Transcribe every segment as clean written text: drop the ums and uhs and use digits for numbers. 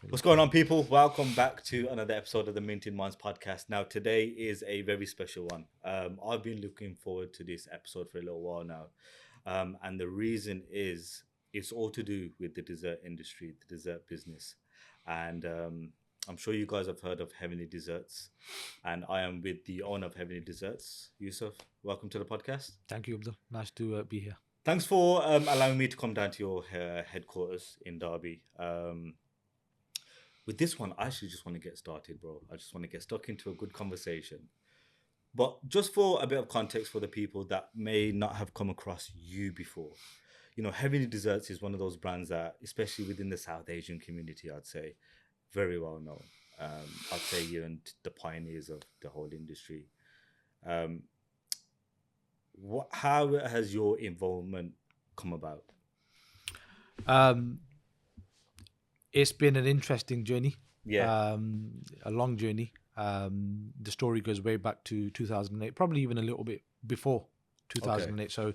What's going on, people? Welcome back to another episode of the Mint in Minds podcast. Now, today is a very special one. I've been looking forward to this episode for a little while now. And the reason is it's all to do with the dessert industry, the dessert business. And I'm sure you guys have heard of Heavenly Desserts. And I am with the owner of Heavenly Desserts, Yousef. Welcome to the podcast. Thank you, Abdhul. Nice to be here. Thanks for allowing me to come down to your headquarters in Derby. With this one, I actually just want to get started, bro. I just want to get stuck into a good conversation. But just for a bit of context for the people that may not have come across you before, you know, Heavenly Desserts is one of those brands that, especially within the South Asian community, I'd say, very well known. I'd say you're the pioneers of the whole industry. How has your involvement come about? It's been an interesting journey. Yeah. A long journey. The story goes way back to 2008, probably even a little bit before 2008. Okay. So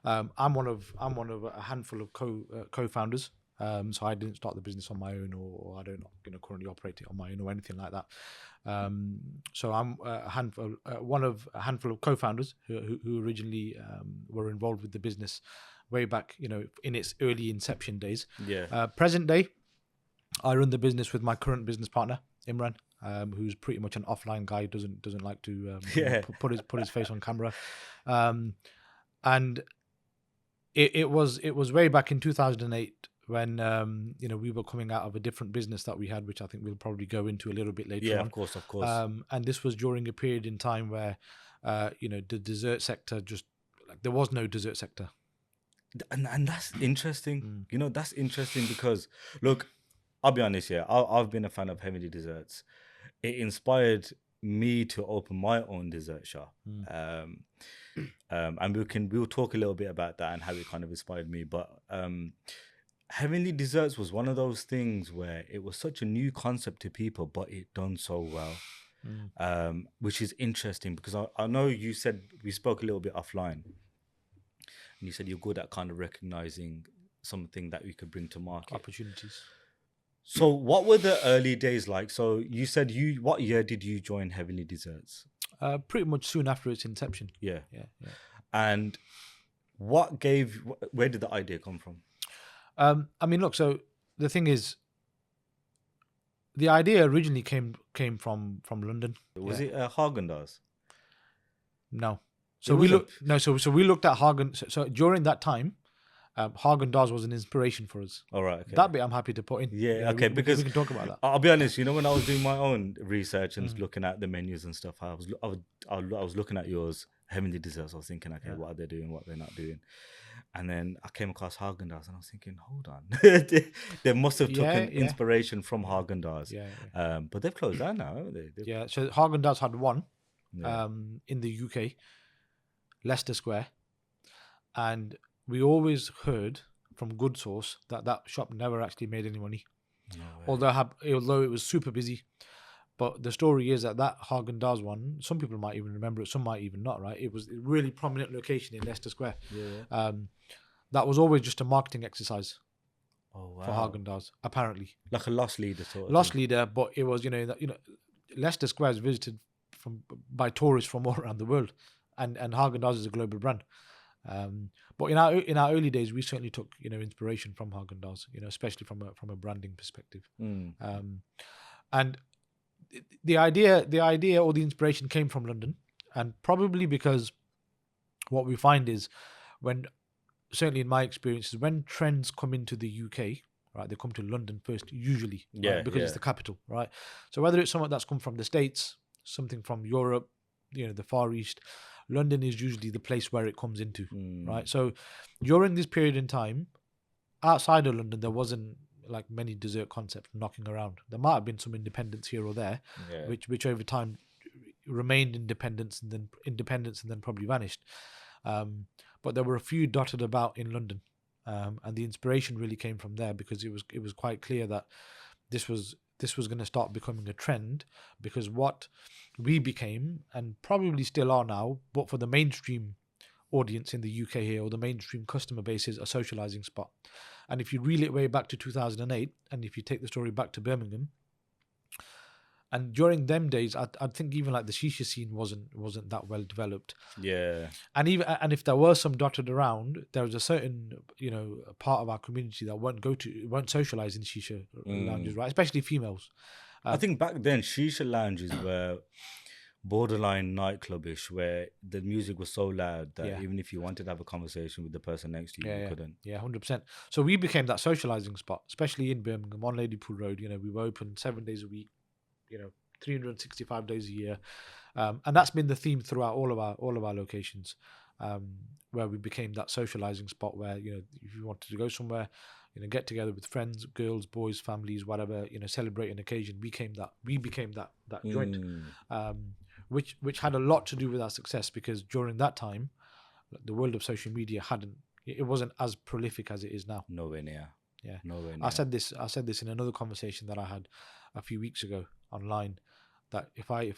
I'm one of a handful of co-founders. So I didn't start the business on my own, or I don't currently operate it on my own or anything like that. So I'm one of a handful of co-founders who originally were involved with the business way back, in its early inception days. Yeah. Present day, I run the business with my current business partner, Imran, who's pretty much an offline guy. Doesn't like to put his face on camera. And it was way back in 2008 when we were coming out of a different business that we had, which I think we'll probably go into a little bit later on. Yeah, of course. And this was during a period in time where the dessert sector there was no dessert sector. And that's interesting. That's interesting because, look, I'll be honest here. I've been a fan of Heavenly Desserts. It inspired me to open my own dessert shop. And we'll talk a little bit about that and how it kind of inspired me. But Heavenly Desserts was one of those things where it was such a new concept to people, but it done so well, which is interesting because I know you said we spoke a little bit offline. And you said you're good at kind of recognizing something that we could bring to market. Opportunities. So what were the early days like? So you said what year did you join Heavenly Desserts? Pretty much soon after its inception. Yeah. And where did the idea come from? Look, so the thing is, the idea originally came from London. Was it Haagen-Dazs? No. So we looked at Haagen. So during that time, Haagen-Dazs was an inspiration for us. All right. Okay. That bit I'm happy to put in. Yeah. Okay. Because we can talk about that. I'll be honest. When I was doing my own research and looking at the menus and stuff, I was looking at yours, Heavenly Desserts. I was thinking, okay, what are they doing? What they're not doing? And then I came across Haagen-Dazs and I was thinking, hold on, they must have taken inspiration from Haagen-Dazs. Yeah. But they've closed down now, haven't they? So Haagen-Dazs had one in the UK, Leicester Square, and we always heard from good source that shop never actually made any money. No way. Although it was super busy. But the story is that Haagen-Dazs one, some people might even remember it, some might even not, right? It was a really prominent location in Leicester Square. Yeah. That was always just a marketing exercise for Haagen-Dazs, apparently. Like a loss leader sort of Loss leader, but it was, Leicester Square is visited by tourists from all around the world. And Haagen-Dazs is a global brand. But in our early days, we certainly took, inspiration from Haagen-Dazs, especially from a branding perspective. And the idea or the inspiration came from London, and probably because what we find is certainly in my experience, is when trends come into the UK, right, they come to London first, usually, right, because it's the capital, right? So whether it's something that's come from the States, something from Europe, the Far East, London is usually the place where it comes into, right? So during this period in time, outside of London, there wasn't like many dessert concepts knocking around. There might have been some independents here or there, which over time remained independents and then probably vanished. But there were a few dotted about in London, and the inspiration really came from there because it was quite clear that this was going to start becoming a trend, because what we became, and probably still are now, but for the mainstream audience in the UK here, or the mainstream customer base, is a socializing spot. And if you reel it way back to 2008, and if you take the story back to Birmingham, and during them days, I think even like the shisha scene wasn't that well developed. Yeah. And if there were some dotted around, there was a certain part of our community that won't socialize in shisha lounges, right? Especially females. I think back then shisha lounges were borderline nightclubish, where the music was so loud that even if you wanted to have a conversation with the person next to you, you couldn't. Yeah, 100%. So we became that socializing spot, especially in Birmingham on Ladypool Road. We were open 7 days a week, 365 days a year, and that's been the theme throughout all of our locations, where we became that socializing spot where if you wanted to go somewhere, get together with friends, girls, boys, families, whatever, celebrate an occasion. We became that joint, which had a lot to do with our success, because during that time, the world of social media wasn't as prolific as it is now. Nowhere near. Yeah, nowhere near. I said this in another conversation that I had a few weeks ago online, that if I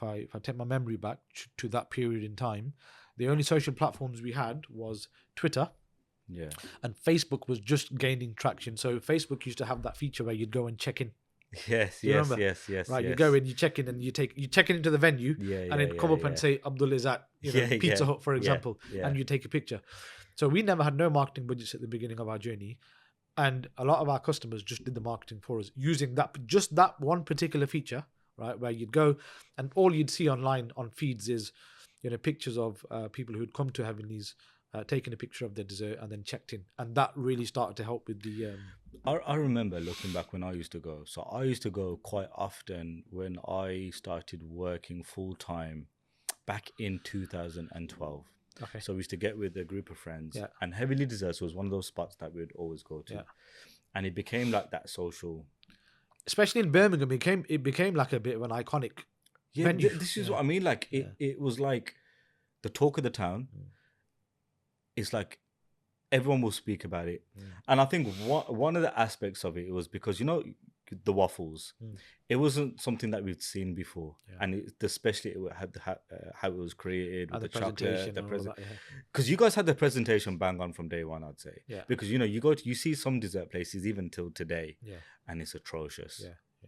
take my memory back to that period in time, the only social platforms we had was Twitter. Yeah. And Facebook was just gaining traction. So Facebook used to have that feature where you'd go and check in. Yes. Right, you go in, you check in, and you check in into the venue, and then come up and say Abdhul is at Pizza Hut, for example, and you take a picture. So we never had no marketing budgets at the beginning of our journey, and a lot of our customers just did the marketing for us using that one particular feature, right? Where you'd go, and all you'd see online on feeds is pictures of people who'd come to Heavenlies, taking a picture of their dessert and then checked in, and that really started to help with the. I remember looking back when I used to go. So I used to go quite often when I started working full time, back in 2012. Okay. So we used to get with a group of friends, and Heavenly Desserts was one of those spots that we'd always go to, and it became like that social. Especially in Birmingham, it became like a bit of an iconic. venue. This is what I mean. Like it was like the talk of the town. It's like everyone will speak about it, and I think one of the aspects of it was because the waffles, it wasn't something that we'd seen before, and especially it had how it was created with the chocolate, because you guys had the presentation bang on from day one, I'd say. Because you see some dessert places even till today, and it's atrocious.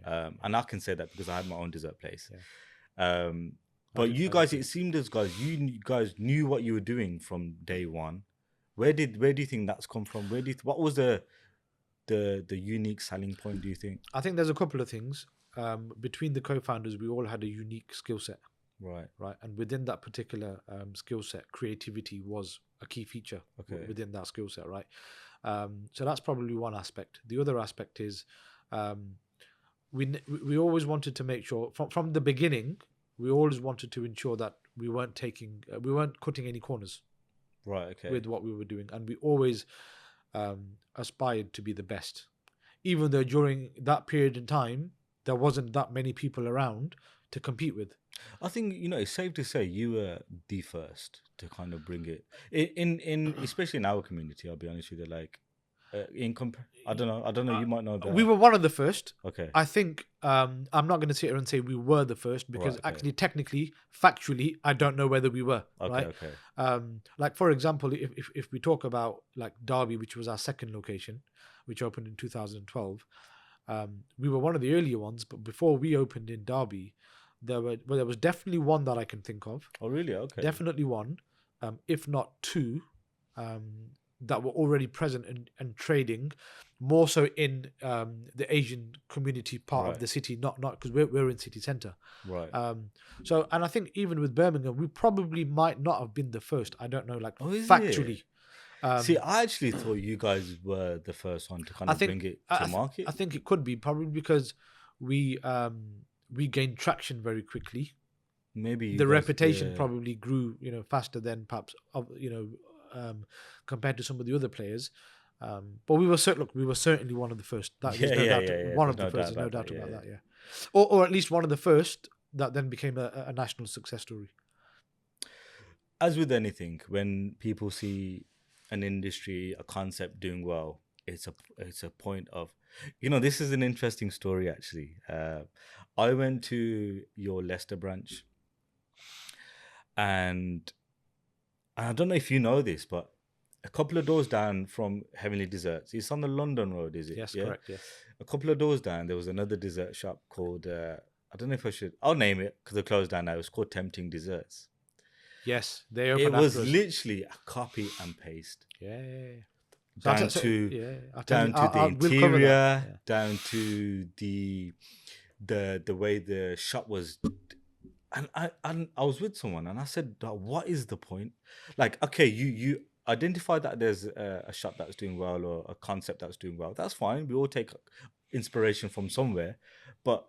And I can say that because I had my own dessert place. But you guys, it seemed as you guys knew what you were doing from day one. Where do you think that's come from? What was the unique selling point, do you think? I think there's a couple of things. Between the co-founders, we all had a unique skill set. Right. And within that particular skill set, creativity was a key feature within that skill set, right? So that's probably one aspect. The other aspect is we always wanted to make sure from the beginning. We always wanted to ensure that we weren't cutting any corners, right? Okay. With what we were doing, and we always aspired to be the best, even though during that period in time there wasn't that many people around to compete with. I think it's safe to say you were the first to kind of bring it in especially in our community. I'll be honest with you, like. I don't know. You might know better. We were one of the first. Okay. I think I'm not going to sit here and say we were the first, because actually, technically, factually, I don't know whether we were. Okay. Right. Okay. Like for example, if we talk about like Derby, which was our second location, which opened in 2012, we were one of the earlier ones. But before we opened in Derby, there was definitely one that I can think of. Oh really? Okay. Definitely one, if not two. That were already present and trading, more so in the Asian community part of the city, not because we're in city centre. Right. So, and I think even with Birmingham, we probably might not have been the first. I don't know, is factually. See, I actually thought you guys were the first one to kind of bring it to market. I think it could be probably because we gained traction very quickly. Maybe the reputation probably grew, faster than perhaps compared to some of the other players, but we were certainly one of the first. One of the first, no doubt about that. Yeah, or at least one of the first that then became a national success story. As with anything, when people see an industry, a concept doing well, it's a point of, this is an interesting story actually. I went to your Leicester branch, and And I don't know if you know this, but a couple of doors down from Heavenly Desserts, it's on the London Road, is it? Yes, Yeah. correct. Yeah. A couple of doors down, there was another dessert shop called, I don't know if I should, I'll name it because it closed down now. It's called Tempting Desserts. Yes, they It opened was after us. literally a copy and paste Yeah, yeah, yeah. So, down to yeah, I'll tell you, down to the we'll cover that. interior, Yeah. down to the way the shop was. And I was with someone and I said, what is the point? Like, okay, you identify that there's a shop that's doing well or a concept that's doing well. That's fine. We all take inspiration from somewhere, but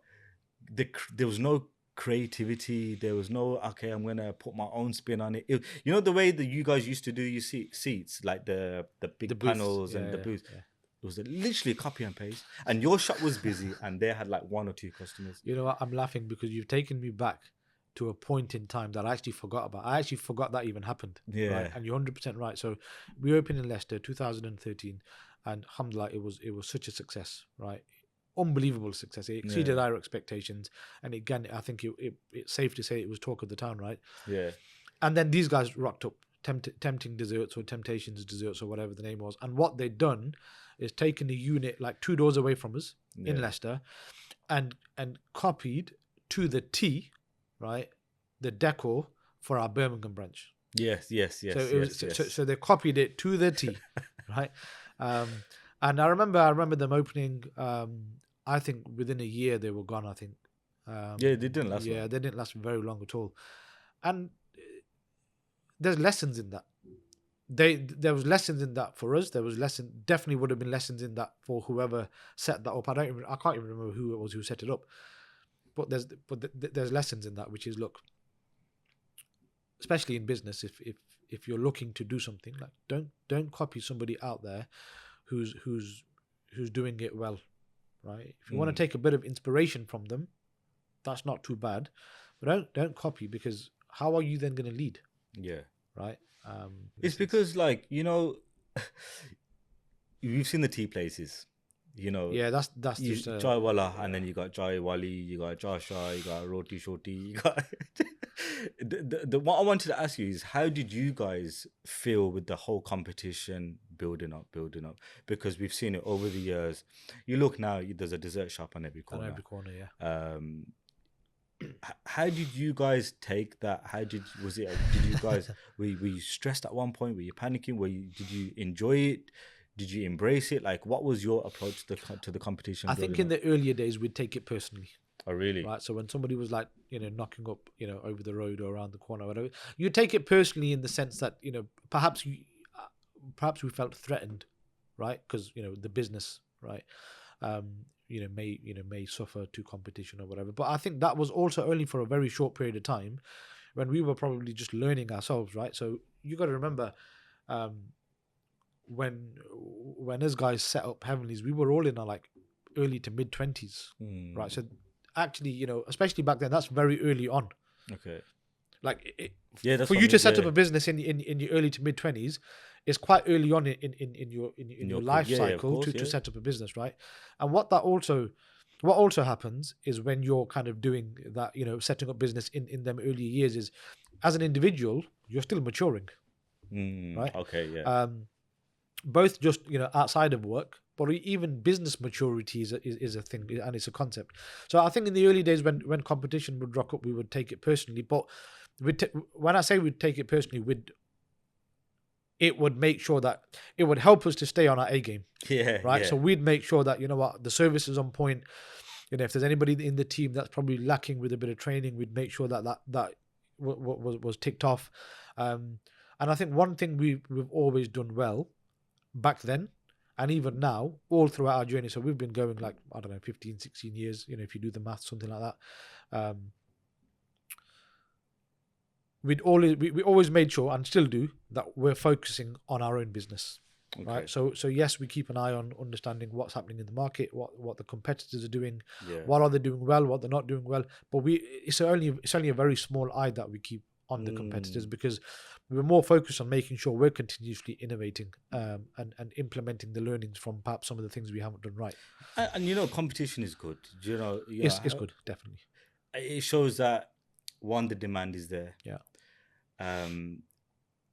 there was no creativity. There was no, okay, I'm gonna put my own spin on it. You know the way that you guys used to do your seats, like the The big booths. panels Yeah, and the yeah, booths. yeah. It was literally copy and paste. And your shop was busy, and they had like one or two customers. You know what? I'm laughing because you've taken me back to a point in time that I actually forgot about. I actually forgot that even happened. Yeah. Right. And you're 100% right. So we opened in Leicester 2013, and alhamdulillah, it was such a success. Right. Unbelievable success. It exceeded Yeah. our expectations. And again, I think it's safe to say it was talk of the town. Right. Yeah. And then these guys rocked up, tempting desserts or temptations desserts or whatever the name was. And what they'd done is taken a unit like 2 doors away from us in Yeah. Leicester, and copied to the T, right, the decor for our Birmingham branch. Yes. So it was so they copied it to the T, right? And I remember them opening. I think within a year they were gone. I think. Yeah, they didn't last Yeah, long. they didn't last very long at all. And there's lessons in that. There was lessons in that for us. There was definitely would have been lessons in that for whoever set that up. I can't even remember who it was who set it up. But there's lessons in that, which is, look, especially in business, if you're looking to do something, like don't copy somebody out there who's doing it well, right? If you want to take a bit of inspiration from them, that's not too bad, but don't copy, because how are you then going to lead? Yeah. Right. It's because, like, you know, you've seen the tea places, you know. Yeah, that's you, just Chai Wala, and then you got Chai Wali, you got Chai Shah, you got Roti Shoti, you got. What I wanted to ask you is, how did you guys feel with the whole competition building up? Because we've seen it over the years. You look now, there's a dessert shop on every corner. on every corner, yeah. How did you guys take that? Did you guys were you stressed at one point? Were you panicking? Did you enjoy it? Did you embrace it? Like, what was your approach to the competition? I think in the earlier days we'd take it personally. Oh, really? Right. So when somebody was like, knocking up, over the road or around the corner, or whatever, you take it personally in the sense that, perhaps we felt threatened, right? Because the business, right, may suffer to competition or whatever. But I think that was also only for a very short period of time, when we were probably just learning ourselves, right? So you got to remember, when us guys set up Heavenlies, we were all in our like early to mid 20s, right? So actually, especially back then, that's very early on. Okay. Like, that's for you to set up a business in your early to mid 20s, it's quite early on in your life cycle to set up a business, right? And what also happens is when you're kind of doing that, setting up business in them early years, is as an individual you're still maturing, right? Okay, yeah. Both just outside of work, but even business maturity is a thing, and it's a concept. So I think in the early days when competition would rock up, we would take it personally. But when I say we'd take it personally, it would make sure that it would help us to stay on our A game. Yeah. Right. Yeah. So we'd make sure that the service is on point. If there's anybody in the team that's probably lacking with a bit of training, we'd make sure that was ticked off. And I think one thing we've always done well back then, and even now, all throughout our journey. So we've been going, like, I don't know, 15, 16 years, if you do the math, something like that. We always made sure, and still do, that we're focusing on our own business. Okay. Right. So yes, we keep an eye on understanding what's happening in the market, what the competitors are doing, what are they doing well, what they're not doing well. But it's only a very small eye that we keep on the competitors, because we're more focused on making sure we're continuously innovating and implementing the learnings from perhaps some of the things we haven't done right. And competition is good. It's good, definitely. It shows that, one, the demand is there. Yeah.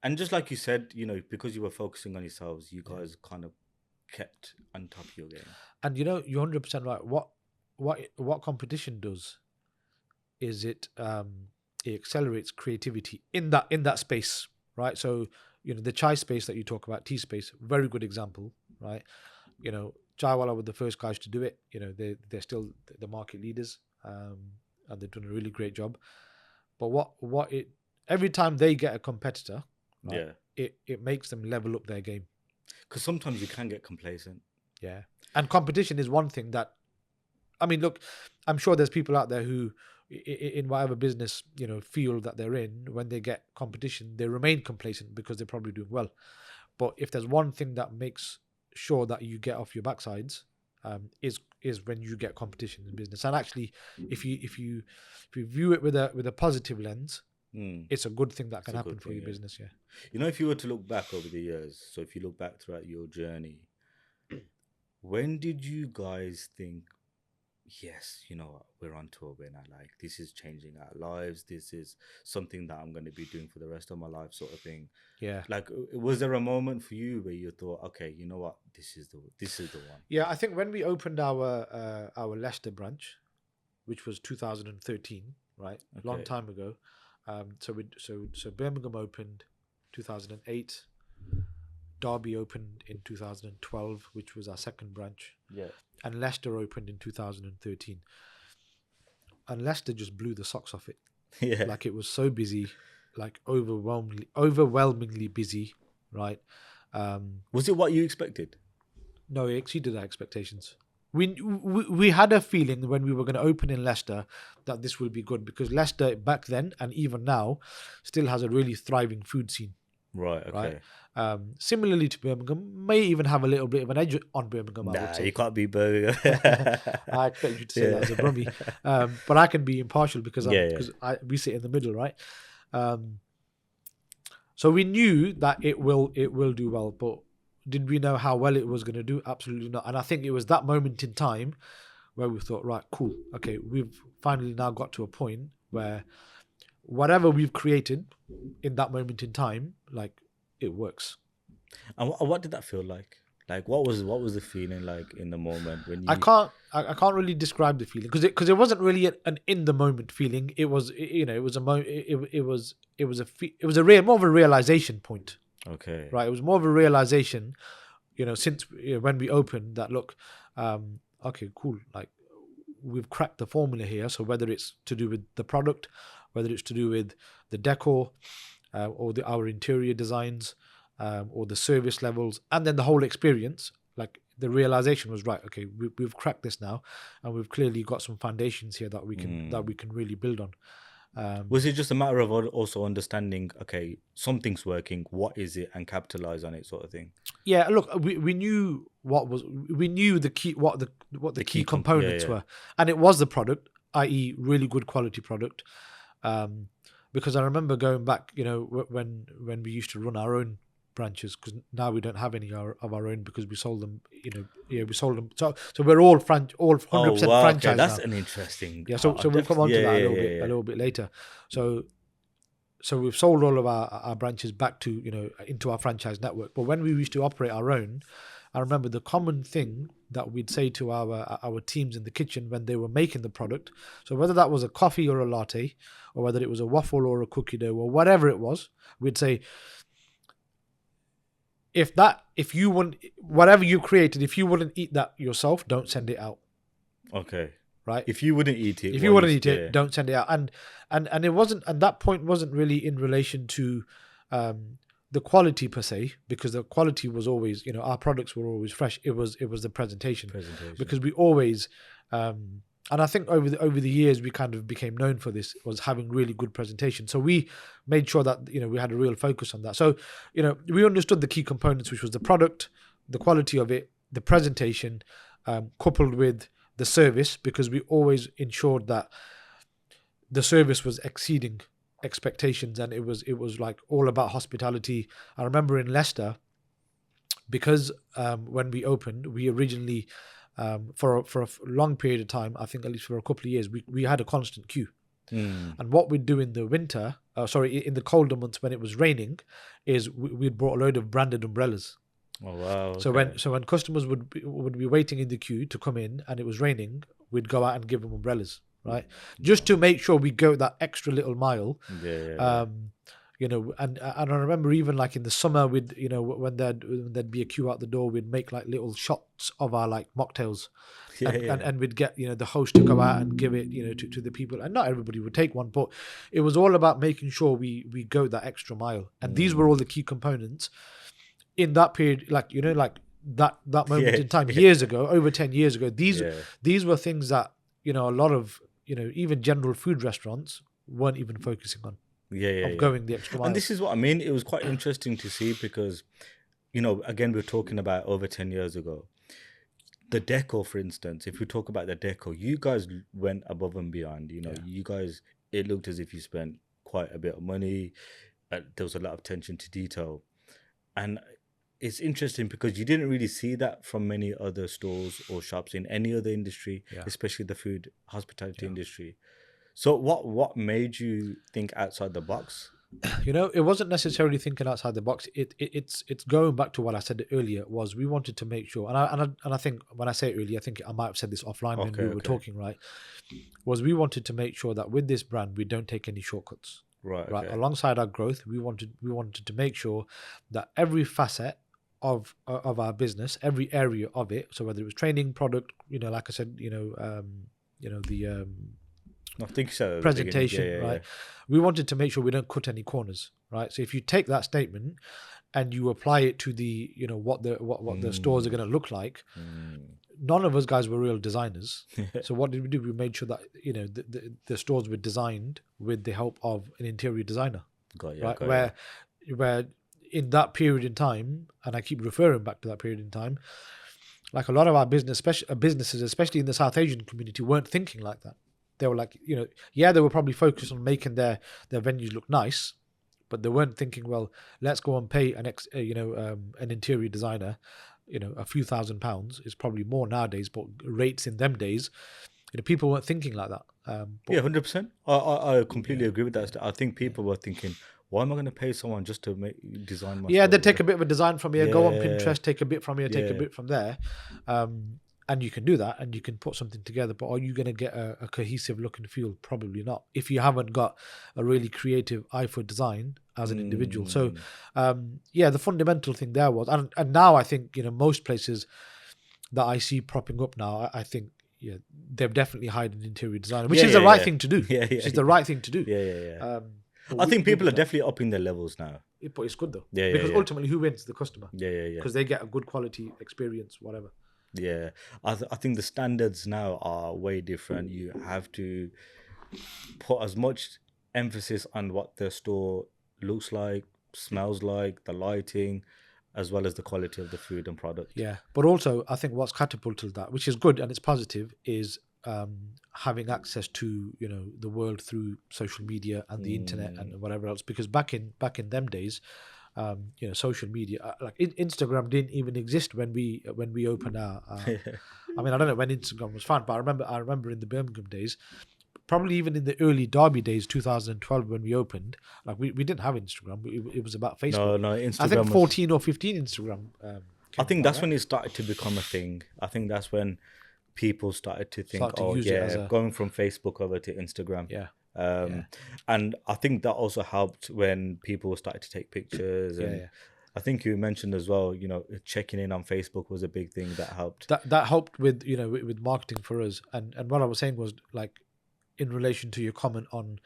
And just like you said, you know, because you were focusing on yourselves, you guys kind of kept on top of your game. And you're 100% right. What competition does is it accelerates creativity in that space, right? So the chai space that you talk about, tea space, very good example, right? Chaiwala were the first guys to do it. They're still the market leaders, and they've done a really great job. But every time they get a competitor, right, it makes them level up their game. Because sometimes you can get complacent. Yeah. And competition is one thing that, I mean, look, I'm sure there's people out there who, in whatever business, field that they're in, when they get competition, they remain complacent because they're probably doing well. But if there's one thing that makes sure that you get off your backsides, is when you get competition in business. And actually, if you view it with a positive lens, it's a good thing that can happen for your business. Yeah. If you were to look back over the years, so if you look back throughout your journey, when did you guys think, yes, we're on to a winner, like this is changing our lives, this is something that I'm going to be doing for the rest of my life, sort of thing? Yeah. Like, was there a moment for you where you thought, okay, you know what, this is the one? Yeah, I think when we opened our Leicester branch, which was 2013, right? Okay. Long time ago. So Birmingham opened 2008. Derby opened in 2012, which was our second branch. Yeah. And Leicester opened in 2013. And Leicester just blew the socks off it. Yeah. Like, it was so busy, like overwhelmingly busy, right? Was it what you expected? No, it exceeded our expectations. We had a feeling when we were going to open in Leicester that this will be good, because Leicester back then and even now still has a really thriving food scene. Right. Okay. Right? Similarly to Birmingham, may even have a little bit of an edge on Birmingham. I would say. You can't be Birmingham. I expect you to say that as a Brummie, but I can be impartial because we sit in the middle, right? So we knew that it will do well, but did we know how well it was going to do? Absolutely not. And I think it was that moment in time where we thought, right, cool, okay, we've finally now got to a point where whatever we've created in that moment in time, like, it works. And what did that feel like? Like, what was the feeling like in the moment when you? I can't really describe the feeling because it wasn't really an in the moment feeling. It was more of a realization point. Okay. Right. It was more of a realization, since when we opened that, look, okay, cool. Like, we've cracked the formula here. So whether it's to do with the product, whether it's to do with the decor, or our interior designs, or the service levels, and then the whole experience, like, the realization was, right, okay, we've cracked this now, and we've clearly got some foundations here that we can really build on. Was it just a matter of also understanding, okay, something's working, what is it, and capitalize on it, sort of thing? Yeah, look, we knew the key, what the key components were, and it was the product, i.e., really good quality product. Because I remember going back, when we used to run our own branches, because now we don't have any of our own because we sold them. We sold them. So we're all 100% franchise. Okay. That's now. an interesting. Yeah. So we'll come on to that a little bit later. So we've sold all of our branches back to into our franchise network. But when we used to operate our own, I remember the common thing that we'd say to our teams in the kitchen when they were making the product. So whether that was a coffee or a latte, or whether it was a waffle or a cookie dough or whatever it was, we'd say, if you want whatever you created, if you wouldn't eat that yourself, don't send it out. Okay. Right. If you wouldn't eat it, don't send it out. And it wasn't, at that point wasn't really in relation to the quality per se, because the quality was always, our products were always fresh. It was the presentation. Because we always, and I think over the years we kind of became known for this, was having really good presentation. So we made sure that we had a real focus on that. So we understood the key components, which was the product, the quality of it, the presentation, coupled with the service, because we always ensured that the service was exceeding expectations, and it was like all about hospitality. I remember in Leicester, because when we opened, we originally for a long period of time, I think at least for a couple of years, we had a constant queue. And what we'd do in the winter in the colder months when it was raining, is we'd brought a load of branded umbrellas. Oh wow. So Okay. when customers would be waiting in the queue to come in and it was raining, we'd go out and give them umbrellas, right? Just to make sure we go that extra little mile. Yeah. You know, and I remember even like in the summer, we'd, you know, when there'd be a queue out the door, we'd make like little shots of our like mocktails, and we'd get, you know, the host to go out and give it, you know, to the people, and not everybody would take one, but it was all about making sure we go that extra mile, and these were all the key components in that period, like, you know, like that moment in time, years ago, over 10 years ago. These were things that, you know, a lot of, you know, even general food restaurants weren't even focusing on. Going the extra mile. And this is what I mean. It was quite interesting to see because, you know, again, we're talking about over 10 years ago. The deco, for instance, if we talk about the deco, you guys went above and beyond. You know, you guys, it looked as if you spent quite a bit of money. There was a lot of attention to detail. And it's interesting because you didn't really see that from many other stores or shops in any other industry, especially the food hospitality industry. So what made you think outside the box? You know, it wasn't necessarily thinking outside the box. It's going back to what I said earlier. Was we wanted to make sure, and I think when I say earlier, I think I might have said this offline when we were talking. Right, was we wanted to make sure that with this brand we don't take any shortcuts. Right. Alongside our growth, we wanted to make sure that every facet of our business, every area of it. So whether it was training, product, you know, like I said, you know the I think so. Presentation, right? We wanted to make sure we don't cut any corners, right? So if you take that statement and you apply it to the, you know, what the stores are going to look like, none of us guys were real designers. So what did we do? We made sure that, you know, the stores were designed with the help of an interior designer, where in that period in time, and I keep referring back to that period in time, like a lot of our businesses, especially in the South Asian community, weren't thinking like that. They were like, you know, they were probably focused on making their venues look nice, but they weren't thinking, well, let's go and pay an interior designer, you know, a few £1,000s. It's probably more nowadays, but rates in them days, you know, people weren't thinking like that. 100%. I completely agree with that. I think people were thinking, why am I going to pay someone just to design my store? They take a bit of a design from here, go on Pinterest, take a bit from here, take a bit from there. And you can do that and you can put something together, but are you going to get a cohesive look and feel? Probably not, if you haven't got a really creative eye for design as an individual. So, the fundamental thing there was, and now I think, you know, most places that I see propping up now, I think, they've definitely hired an interior designer, which is the right thing to do. Which is the right thing to do. I think people are definitely upping their levels now. But it's good though. Because ultimately, who wins? The customer. Because they get a good quality experience, whatever. Yeah, I think the standards now are way different. You have to put as much emphasis on what the store looks like, smells like, the lighting, as well as the quality of the food and product. Yeah, but also I think what's catapulted that, which is good and it's positive, is having access to, you know, the world through social media and the internet and whatever else. Because back in them days, you know, social media, like Instagram didn't even exist when we opened our. I mean, I don't know when Instagram was found, but I remember in the Birmingham days, probably even in the early Derby days, 2012 when we opened, like we didn't have Instagram. It was about Facebook. No, Instagram. I think 14 or 15 Instagram. I think that's when it started to become a thing. I think that's when people started to think, going from Facebook over to Instagram. And I think that also helped when people started to take pictures. And I think you mentioned as well, you know, checking in on Facebook was a big thing that helped. That helped with, you know, with marketing for us. And what I was saying was, like, in relation to your comment on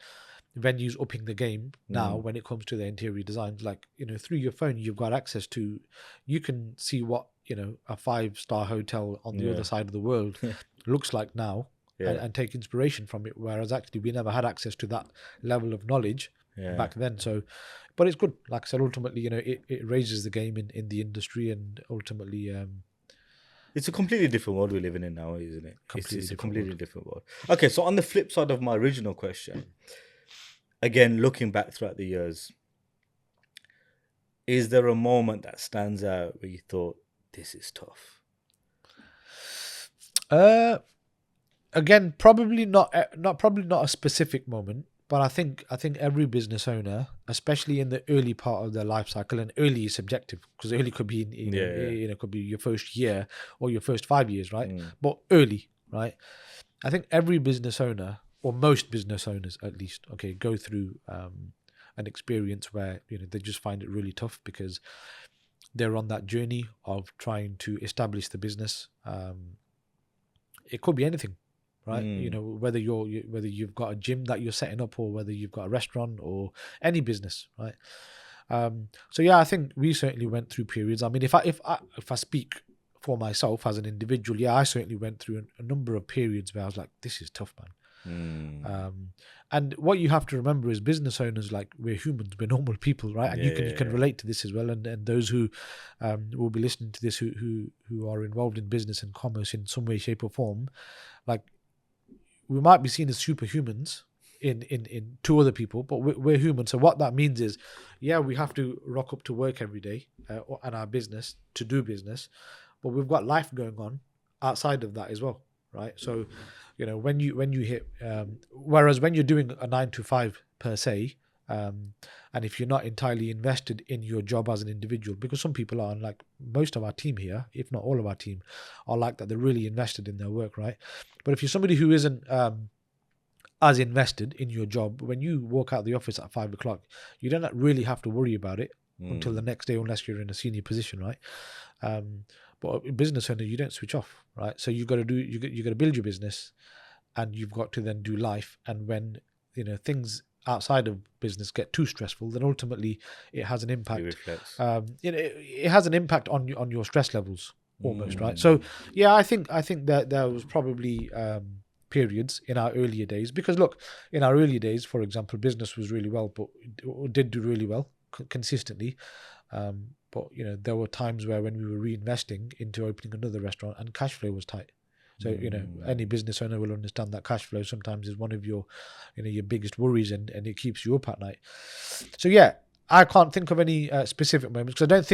venues upping the game now when it comes to their interior designs, like, you know, through your phone you've got access to, you can see what, you know, a 5-star hotel on the other side of the world looks like now. And take inspiration from it, whereas actually we never had access to that level of knowledge back then. So, but it's good. Like I said, ultimately, you know, it raises the game in the industry, and ultimately, it's a completely different world we're living in now, isn't it? It's a completely different world. Okay, so on the flip side of my original question, again, looking back throughout the years, is there a moment that stands out where you thought, this is tough? Again, probably not a specific moment, But I think every business owner, especially in the early part of their life cycle, and early is subjective because early could be could be your first year or your first 5 years, right? But early, right? I think every business owner, or most business owners at least, okay, go through an experience where they just find it really tough because they're on that journey of trying to establish the business. It could be anything, right? Whether whether you've got a gym that you're setting up, or whether you've got a restaurant, or any business, right? So yeah, I think we certainly went through periods. I mean, if I speak for myself as an individual, yeah, I certainly went through a number of periods where I was like, this is tough, man. And what you have to remember is business owners, like, we're humans, we're normal people, right? And you can relate to this as well. And those who will be listening to this who are involved in business and commerce in some way, shape, or form, like, we might be seen as superhumans in to other people, but we're human. So what that means is, yeah, we have to rock up to work every day and our business to do business, but we've got life going on outside of that as well, right? So when you hit whereas when you're doing a 9 to 5 per se, and if you're not entirely invested in your job as an individual, because some people are, and like most of our team here, if not all of our team, are like that, they're really invested in their work, right? But if you're somebody who isn't as invested in your job, when you walk out the office at 5 o'clock, you don't really have to worry about it until the next day, unless you're in a senior position, right? But a business owner, you don't switch off, right? So you got to build your business, and you've got to then do life. And when things outside of business get too stressful, then ultimately it has an impact. It reflects. It has an impact on your stress levels almost, right? So yeah, I think that there was probably periods in our earlier days, because look, in our early days, for example, business was really well, but did do really well consistently. But there were times where when we were reinvesting into opening another restaurant and cash flow was tight. So any business owner will understand that cash flow sometimes is one of your your biggest worries, and it keeps you up at night. So yeah, I can't think of any specific moments, because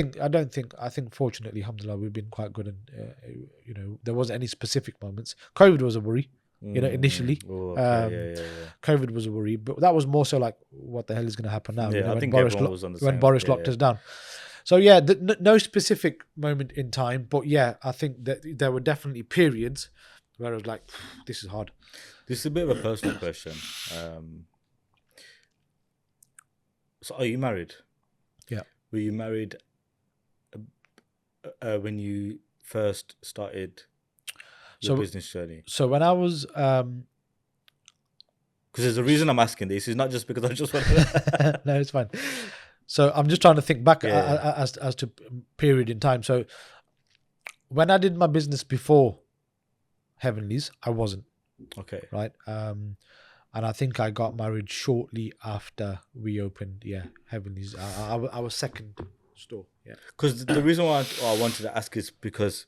I think fortunately, alhamdulillah, we've been quite good, and there wasn't any specific moments. COVID was a worry. Initially, COVID was a worry, but that was more so like, what the hell is going to happen now? I when think Boris everyone was on the when same. Boris locked us down. So yeah, no specific moment in time, but yeah, I think that there were definitely periods where I was like, this is hard. This is a bit of a personal question. So are you married? Yeah. Were you married when you first started your business journey? So when I was because there's a reason I'm asking this. It's not just because I just want to. no, it's fine. So I'm just trying to think back as to period in time. So when I did my business before Heavenlies, I wasn't. Okay. Right. And I think I got married shortly after we opened. Yeah, Heavenlies. Our second store. Yeah. Because the reason why I wanted to ask is because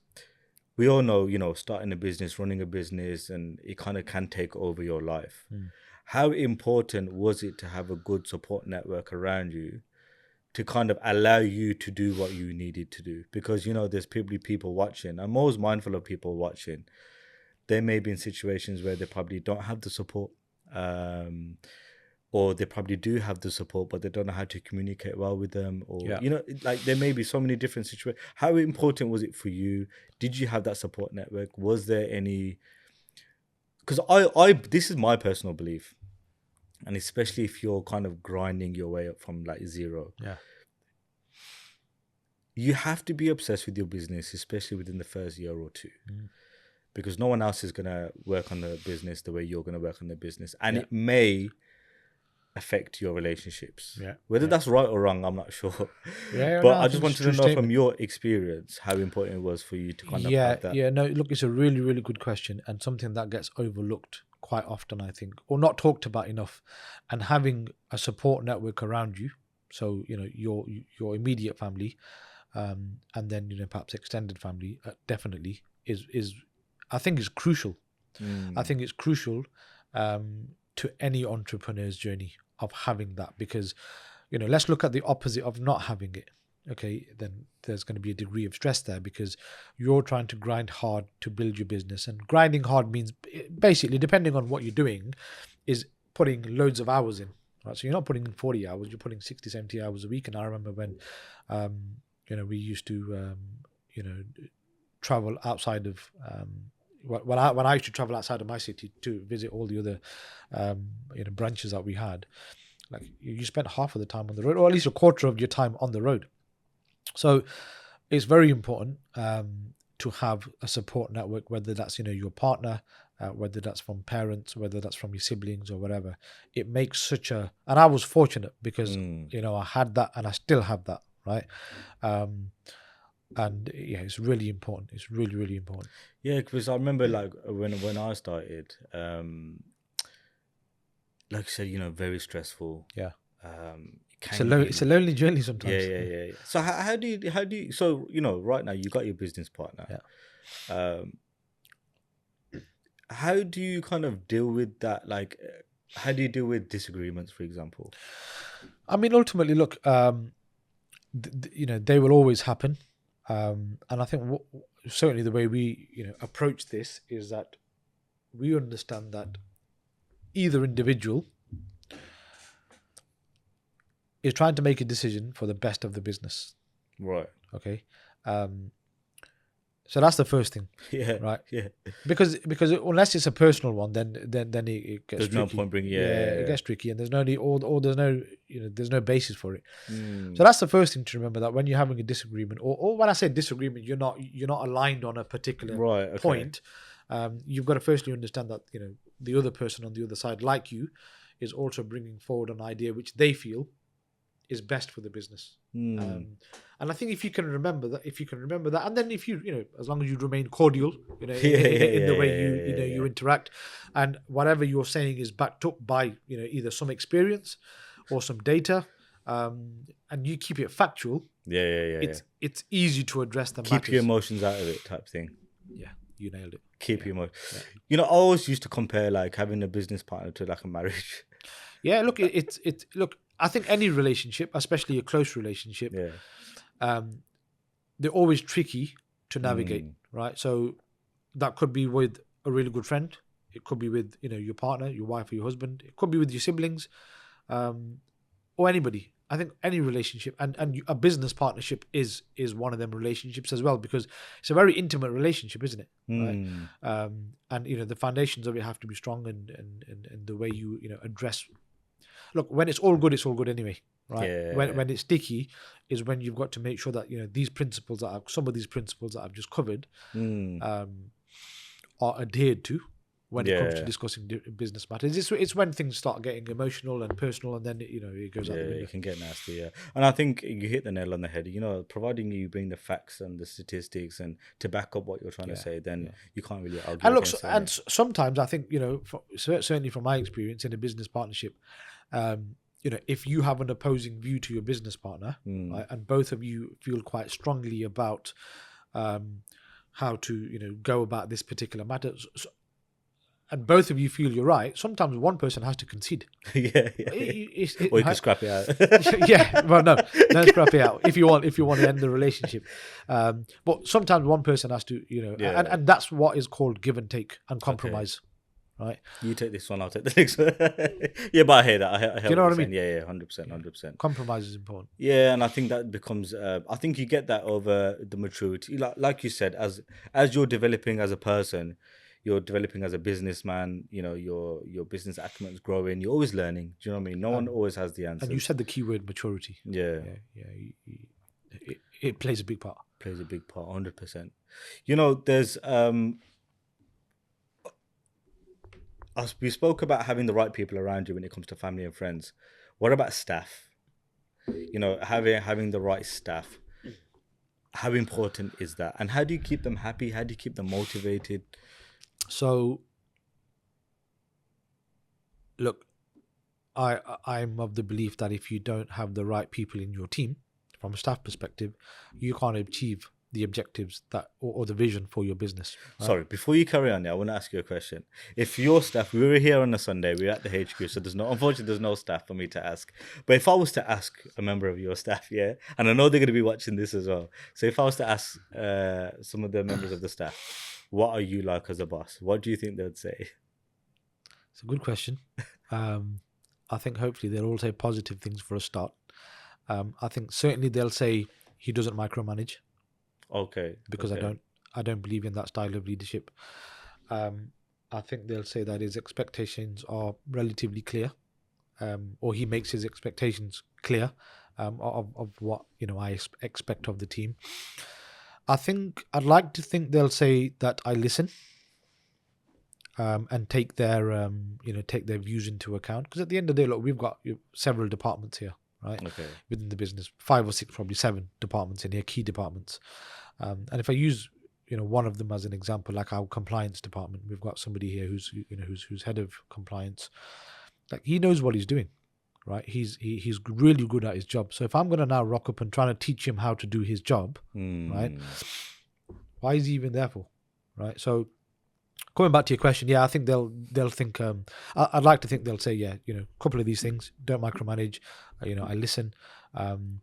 we all know, starting a business, running a business, and it kind of can take over your life. How important was it to have a good support network around you to kind of allow you to do what you needed to do? Because, there's probably people watching. I'm always mindful of people watching. They may be in situations where they probably don't have the support, or they probably do have the support, but they don't know how to communicate well with them. Or, like, there may be so many different situations. How important was it for you? Did you have that support network? Was there any... Because this is my personal belief, and especially if you're kind of grinding your way up from like zero. Yeah. You have to be obsessed with your business, especially within the first year or two. Because no one else is going to work on the business the way you're going to work on the business. And it may affect your relationships. Yeah. Whether that's right or wrong, I'm not sure. Yeah, but I just wanted to know from your experience how important it was for you to kind of have that. Yeah, no, look, it's a really, really good question, and something that gets overlooked quite often, I think, or not talked about enough. And having a support network around you, so, your immediate family, and then, perhaps extended family, definitely is I think is crucial. I think it's crucial to any entrepreneur's journey of having that, because let's look at the opposite of not having it. Okay, then there's going to be a degree of stress there, because you're trying to grind hard to build your business, and grinding hard means basically, depending on what you're doing, is putting loads of hours in, right? So you're not putting in 40 hours, you're putting 60, 70 hours a week. And I remember when, we used to, travel outside of, when I used to travel outside of my city to visit all the other, branches that we had, like you spent half of the time on the road, or at least a quarter of your time on the road. So it's very important to have a support network, whether that's your partner, whether that's from parents, whether that's from your siblings or whatever. It makes such a, and I was fortunate because I had that and I still have that, right? And yeah, it's really important. It's really, really important. Yeah, because I remember like when I started, like you said, very stressful. Yeah. It's a lonely journey sometimes. Yeah. So how do you so right now you got your business partner. Yeah. How do you kind of deal with that? Like, how do you deal with disagreements, for example? I mean, ultimately, look, they will always happen, and I think certainly the way we approach this is that we understand that either individual is trying to make a decision for the best of the business. Right. Okay. So that's the first thing. Yeah. Right. Yeah. Because unless it's a personal one, then it gets there's tricky. No point bringing. It gets tricky, and there's no need, or there's no there's no basis for it. Mm. So that's the first thing to remember, that when you're having a disagreement, or when I say disagreement, you're not aligned on a particular point. You've got to firstly understand that the other person on the other side, like you, is also bringing forward an idea which they feel is best for the business. And I think if you can remember that, and then if you as long as you remain cordial, in the way you interact, and whatever you're saying is backed up by either some experience or some data, and you keep it factual. It's easy to address the keep matters. Your emotions out of it, type thing. Yeah, you nailed it. Keep your emotions. I always used to compare like having a business partner to like a marriage. Yeah, look, look. I think any relationship, especially a close relationship, they're always tricky to navigate, right? So that could be with a really good friend. It could be with your partner, your wife, or your husband. It could be with your siblings, or anybody. I think any relationship, and a business partnership is one of them relationships as well, because it's a very intimate relationship, isn't it? Right? And the foundations of it have to be strong, and the way you address. Look, when it's all good anyway, right? Yeah. When it's sticky is when you've got to make sure that some of these principles that I've just covered are adhered to when it comes to discussing business matters. It's when things start getting emotional and personal, and then it goes out the window. It can get nasty. Yeah, and I think you hit the nail on the head. Providing you bring the facts and the statistics and to back up what you're trying to say, then you can't really argue. And look, sometimes I think certainly from my experience in a business partnership, if you have an opposing view to your business partner, right, and both of you feel quite strongly about how to go about this particular matter, and both of you feel you're right, sometimes one person has to concede. Or you can scrap it out. Yeah, well, no, don't scrap it out if you want to end the relationship. But sometimes one person has to, and that's what is called give and take and compromise. Okay. Right, you take this one, I'll take the next one. Yeah, but I hear that. I hear Do you know what I mean? Yeah, 100%. Compromise is important. Yeah, and I think that becomes. I think you get that over the maturity, like you said, as you're developing as a person, you're developing as a businessman. Your business acumen is growing. You're always learning. Do you know what I mean? No one always has the answer. And you said the keyword maturity. Yeah. It plays a big part. 100%. There's we spoke about having the right people around you when it comes to family and friends. What about staff? Having the right staff. How important is that? And how do you keep them happy? How do you keep them motivated? So, look, I'm of the belief that if you don't have the right people in your team, from a staff perspective, you can't achieve the objectives that or the vision for your business. Right? Sorry, before you carry on, I want to ask you a question. If your staff, we were here on a Sunday, we were at the HQ, so unfortunately there's no staff for me to ask. But if I was to ask a member of your staff, and I know they're going to be watching this as well. So if I was to ask some of the members of the staff, what are you like as a boss? What do you think they'd say? It's a good question. I think hopefully they'll all say positive things for a start. I think certainly they'll say he doesn't micromanage, Okay. because Okay. I don't believe in that style of leadership. I think they'll say that his expectations are relatively clear, or he makes his expectations clear, of what I expect of the team. I'd like to think they'll say that I listen, and take their take their views into account, because at the end of the day, look, we've got several departments here, right, Okay. within the business, 5 or 6, probably 7 departments in here, key departments. And if I use one of them as an example, like our compliance department, we've got somebody here who's head of compliance. Like, he knows what he's doing, right? He's really good at his job. So if I'm going to now rock up and try to teach him how to do his job, right, why is he even there for, right? So coming back to your question, yeah, I think they'll think. I'd like to think they'll say, yeah, a couple of these things. Don't micromanage. I listen, and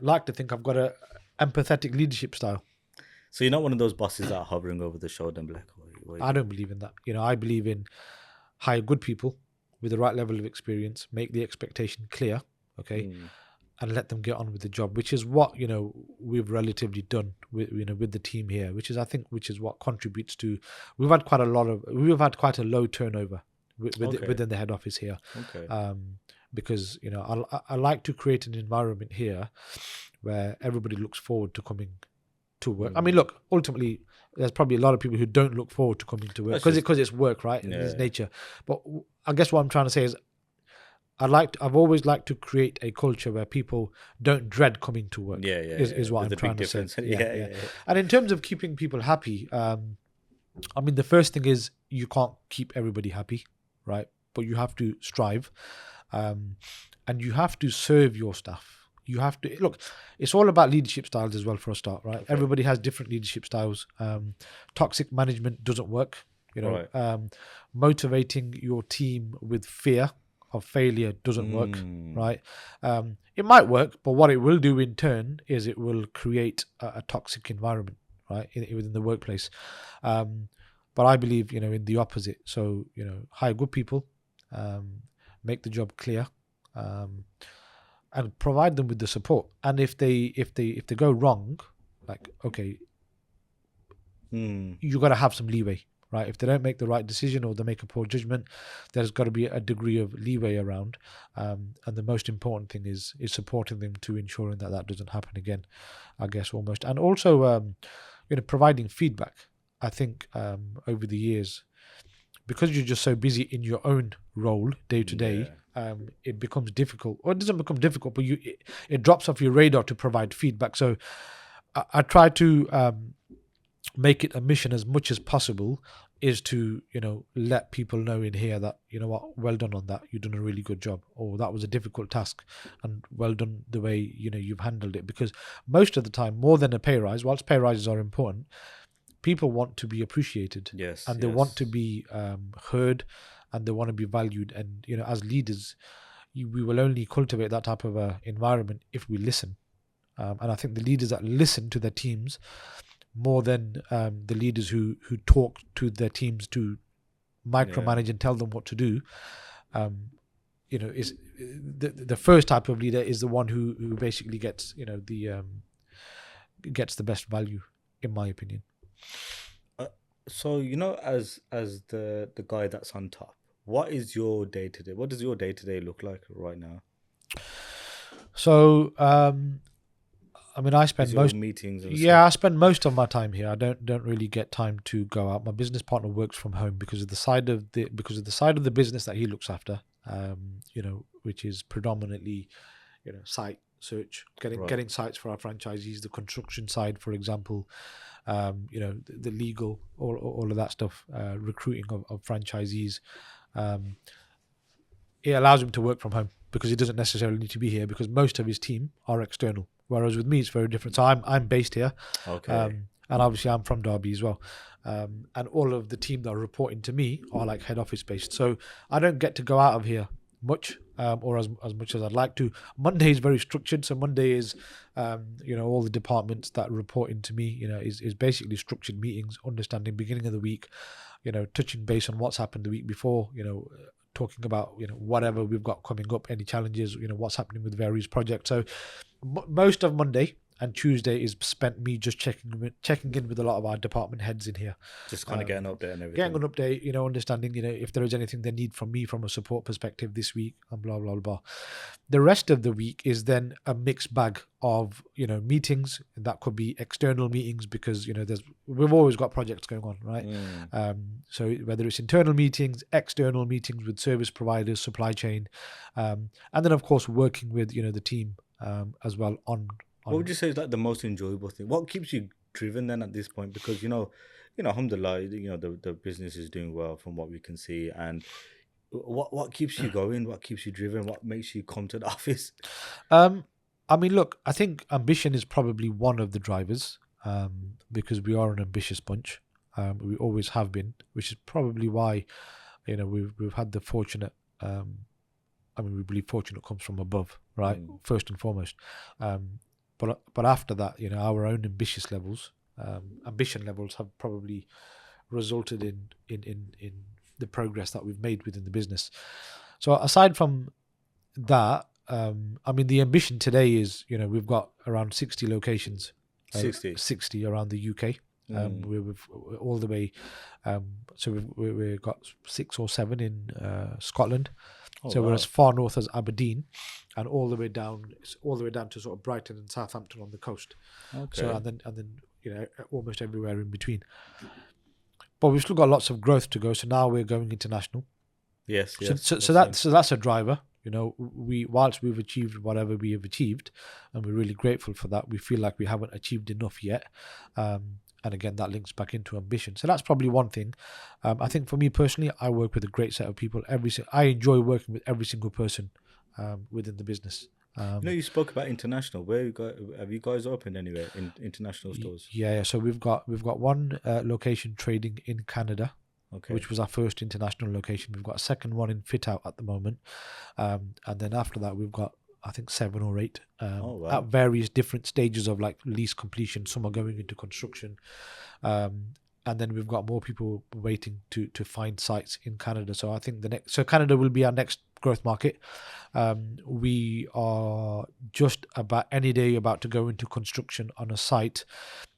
like to think I've got a empathetic leadership style. So you're not one of those bosses that are hovering over the shoulder and be like, what I don't believe in that. I believe in hire good people with the right level of experience, make the expectation clear, okay, and let them get on with the job, which is what we've relatively done with the team here, which is what contributes to we've had quite a low turnover within the head office here. Okay. Because I like to create an environment here where everybody looks forward to coming to work. I mean, look, ultimately, there's probably a lot of people who don't look forward to coming to work because it's work, right? And it's nature. But I guess what I'm trying to say is, I've always liked to create a culture where people don't dread coming to work. Is what I'm trying to say. Yeah. And in terms of keeping people happy, I mean, the first thing is you can't keep everybody happy, right? But you have to strive, and you have to serve your staff. You have to look. It's all about leadership styles as well, for a start, right? Okay. Everybody has different leadership styles. Toxic management doesn't work. Motivating your team with fear of failure doesn't work, right? It might work, but what it will do in turn is it will create a toxic environment, right, within the workplace. But I believe, in the opposite. So, hire good people, make the job clear, and provide them with the support. And if they go wrong, like, okay, you got to have some leeway, right? If they don't make the right decision or they make a poor judgment, there's got to be a degree of leeway around. And the most important thing is supporting them to ensuring that doesn't happen again, I guess, almost. And also, providing feedback. I think over the years, because you're just so busy in your own role day to day, it becomes difficult, or it doesn't become difficult, but it drops off your radar to provide feedback. So I try to make it a mission as much as possible, is to let people know in here that, what, well done on that, you've done a really good job, or that was a difficult task and well done the way you've handled it. Because most of the time, more than a pay rise, whilst pay rises are important, people want to be appreciated, and they want to be heard, and they want to be valued. And as leaders, we will only cultivate that type of environment if we listen. And I think the leaders that listen to their teams more than the leaders who talk to their teams to micromanage and tell them what to do, is the first type of leader is the one who basically gets gets the best value, in my opinion. So as the guy that's on top, what is your day to day? What does your day to day look like right now? So I mean, I spend most meetings. I spend most of my time here. I don't really get time to go out. My business partner works from home because of the side of the business that he looks after. Which is predominantly, site search, getting sites for our franchisees, the construction side, for example, the legal, all of that stuff, recruiting of franchisees. It allows him to work from home because he doesn't necessarily need to be here, because most of his team are external. Whereas with me, it's very different. So I'm based here, and obviously I'm from Derby as well. And all of the team that are reporting to me are like head office based. So I don't get to go out of here much, or as much as I'd like to. Monday is very structured. So Monday is, all the departments that report into me, is basically structured meetings, understanding beginning of the week, touching base on what's happened the week before, talking about, whatever we've got coming up, any challenges, what's happening with various projects. So most of Monday and Tuesday is spent me just checking in with a lot of our department heads in here. Just kind of getting an update and everything. Getting an update, understanding, if there is anything they need from me from a support perspective this week, and blah, blah, blah. The rest of the week is then a mixed bag of, meetings. That could be external meetings because, we've always got projects going on, right? So whether it's internal meetings, external meetings with service providers, supply chain, and then, of course, working with, the team as well on. What would you say is like the most enjoyable thing? What keeps you driven then at this point? Because, alhamdulillah, the business is doing well from what we can see. And what keeps you going? What keeps you driven? What makes you come to the office? Look, I think ambition is probably one of the drivers because we are an ambitious bunch. We always have been, which is probably why, we've had the fortunate, we believe fortunate comes from above, right? First and foremost. But after that, our own ambition levels have probably resulted in the progress that we've made within the business. So aside from that, the ambition today is, we've got around 60 locations, 60 around the UK. We've all the way, so we've got 6 or 7 in Scotland. So we're as far north as Aberdeen, and all the way down to sort of Brighton and Southampton on the coast. Okay. So and then almost everywhere in between. But we've still got lots of growth to go. So now we're going international. Yes. So that's a driver. Whilst we've achieved whatever we have achieved, and we're really grateful for that, we feel like we haven't achieved enough yet. And again, that links back into ambition. So that's probably one thing. I think for me personally, I work with a great set of people. I enjoy working with every single person within the business. You spoke about international. Have you guys opened anywhere in international stores? Yeah. So we've got one location trading in Canada. Okay. Which was our first international location. We've got a second one in fit out at the moment. And then after that, we've got, I think, 7 or 8 at various different stages of like lease completion. Some are going into construction. And then we've got more people waiting to find sites in Canada. So I think Canada will be our next growth market. We are just about any day about to go into construction on a site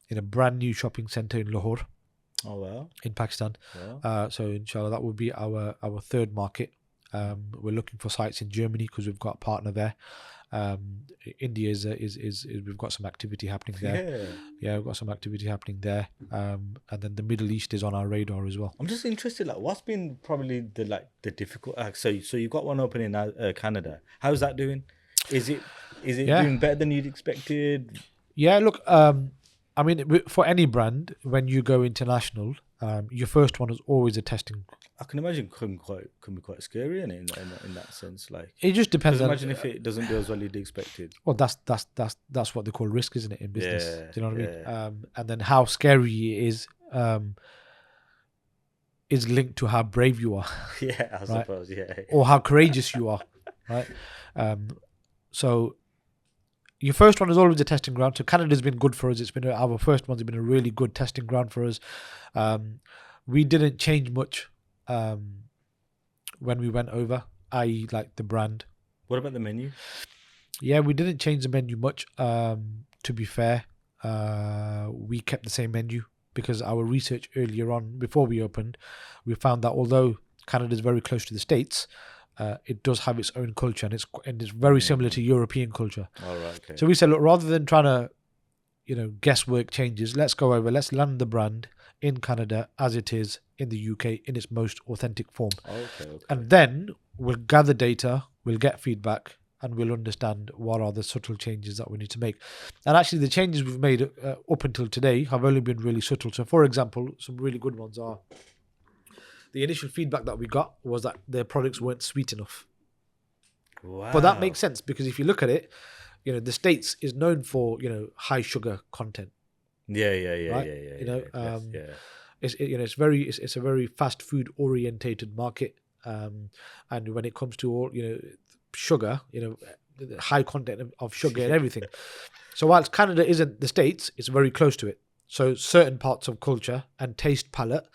in a brand new shopping center in Lahore. Oh wow! In Pakistan. Wow. So inshallah, that will be our third market. We're looking for sites in Germany because we've got a partner there. India is we've got some activity happening there. Yeah, we've got some activity happening there. And then the Middle East is on our radar as well. I'm just interested, like, what's been probably the difficult? So you've got one opening in Canada. How's that doing? Is it doing better than you'd expected? Yeah, look. For any brand, when you go international, your first one is always a testing. I can imagine can be quite scary in that sense. Like, it just depends. Imagine if it doesn't do as well as you'd expected. Well, that's what they call risk, isn't it, in business? Yeah, do you know what I mean? And then how scary it is linked to how brave you are. Yeah, I suppose. Yeah. Or how courageous you are, right? So. Your first one is always a testing ground. So Canada's been good for us. Our first one's been a really good testing ground for us. We didn't change much when we went over, i.e. like the brand. What about the menu? Yeah, we didn't change the menu much. To be fair, we kept the same menu because our research earlier on, before we opened, we found that although Canada's very close to the States, it does have its own culture, and it's very similar to European culture. All right, okay. So we said, look, rather than trying to, guesswork changes, let's go over, let's land the brand in Canada as it is in the UK in its most authentic form. Okay. And then we'll gather data, we'll get feedback, and we'll understand what are the subtle changes that we need to make. And actually, the changes we've made up until today have only been really subtle. So, for example, some really good ones are, the initial feedback that we got was that their products weren't sweet enough. Wow. But that makes sense because if you look at it, the States is known for, high sugar content. Yeah. Right? It's a very fast food orientated market. And when it comes to all, sugar, the high content of sugar and everything. So whilst Canada isn't the States, it's very close to it. So certain parts of culture and taste palette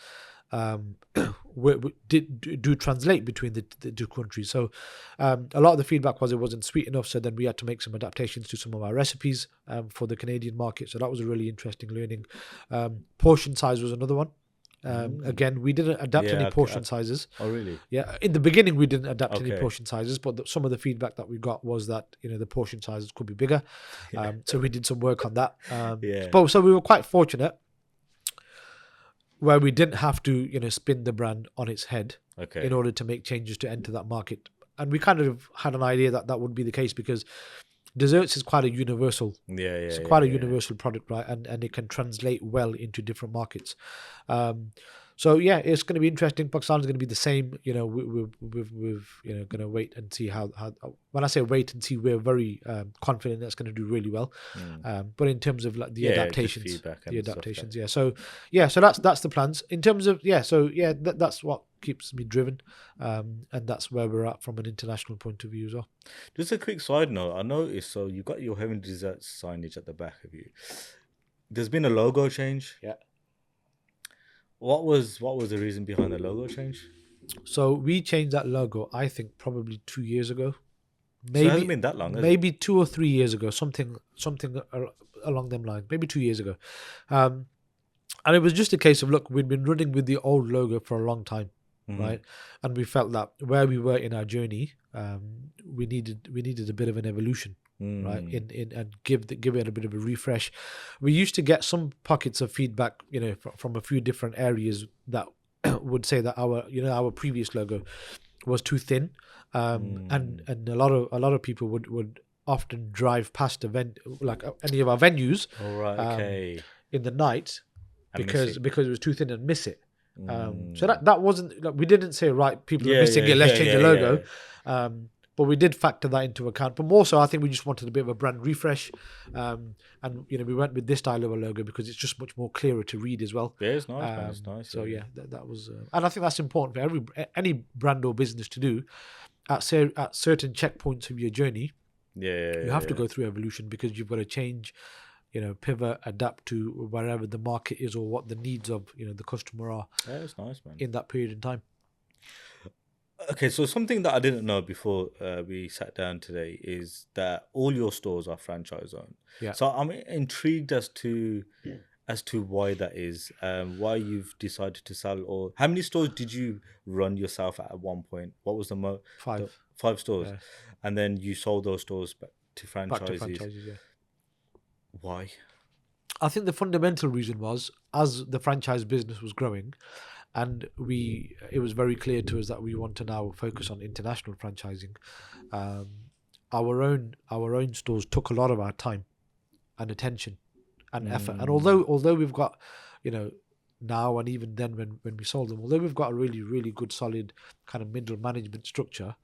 do translate between the two countries. So a lot of the feedback was it wasn't sweet enough. So then we had to make some adaptations to some of our recipes for the Canadian market. So that was a really interesting learning. Portion size was another one. Again, we didn't adapt any portion sizes. Oh, really? Yeah, in the beginning we didn't adapt any Okay. portion sizes, but some of the feedback that we got was that the portion sizes could be bigger. So we did some work on that. Yeah. But so we were quite fortunate where we didn't have to spin the brand on its head Okay. in order to make changes to enter that market. And we kind of had an idea that that would be the case because desserts is quite a universal. It's quite a universal product, right? And it can translate well into different markets. So yeah, it's going to be interesting. Pakistan is going to be the same. We've going to wait and see how. When I say wait and see, we're very confident that's going to do really well. But in terms of like the adaptations, yeah. So that's the plans. In terms of that's what keeps me driven, and that's where we're at from an international point of view as well. Just a quick side note, I noticed. So you got your Heaven Desserts signage at the back of you. There's been a logo change. Yeah. What was the reason behind the logo change? So we changed that logo, I think, probably 2 years ago. Maybe so it hasn't been that long. Maybe 2 or 3 years ago, something along them lines. Maybe 2 years ago, and it was just a case of look, we'd been running with the old logo for a long time, right? And we felt that where we were in our journey, we needed a bit of an evolution. Right, and give it a bit of a refresh. We used to get some pockets of feedback, from a few different areas that would say that our previous logo was too thin, and a lot of people would often drive past like any of our venues, in the night because it was too thin and miss it. So that wasn't like, we didn't say right, people are missing it, let's change the logo. But we did factor that into account. But more so, I think we just wanted a bit of a brand refresh. And, we went with this style of a logo because it's just much more clearer to read as well. Yeah, it's nice, man. It's nice. So, that was... and I think that's important for any brand or business to do. At certain checkpoints of your journey, you have to go through evolution because you've got to change, pivot, adapt to wherever the market is or what the needs of, the customer are. Yeah, it's nice, man. In that period in time. Okay, so something that I didn't know before we sat down today is that all your stores are franchise owned. Yeah. So I'm intrigued as to why that is, why you've decided to sell, or how many stores did you run yourself at one point? What was the 5? 5 stores, and then you sold those stores back to franchisees. Yeah. Why? I think the fundamental reason was as the franchise business was growing. And it was very clear to us that we want to now focus on international franchising. Our own stores took a lot of our time and attention and effort. And although we've got, now and even then when we sold them, although we've got a really, really good solid kind of middle management structure,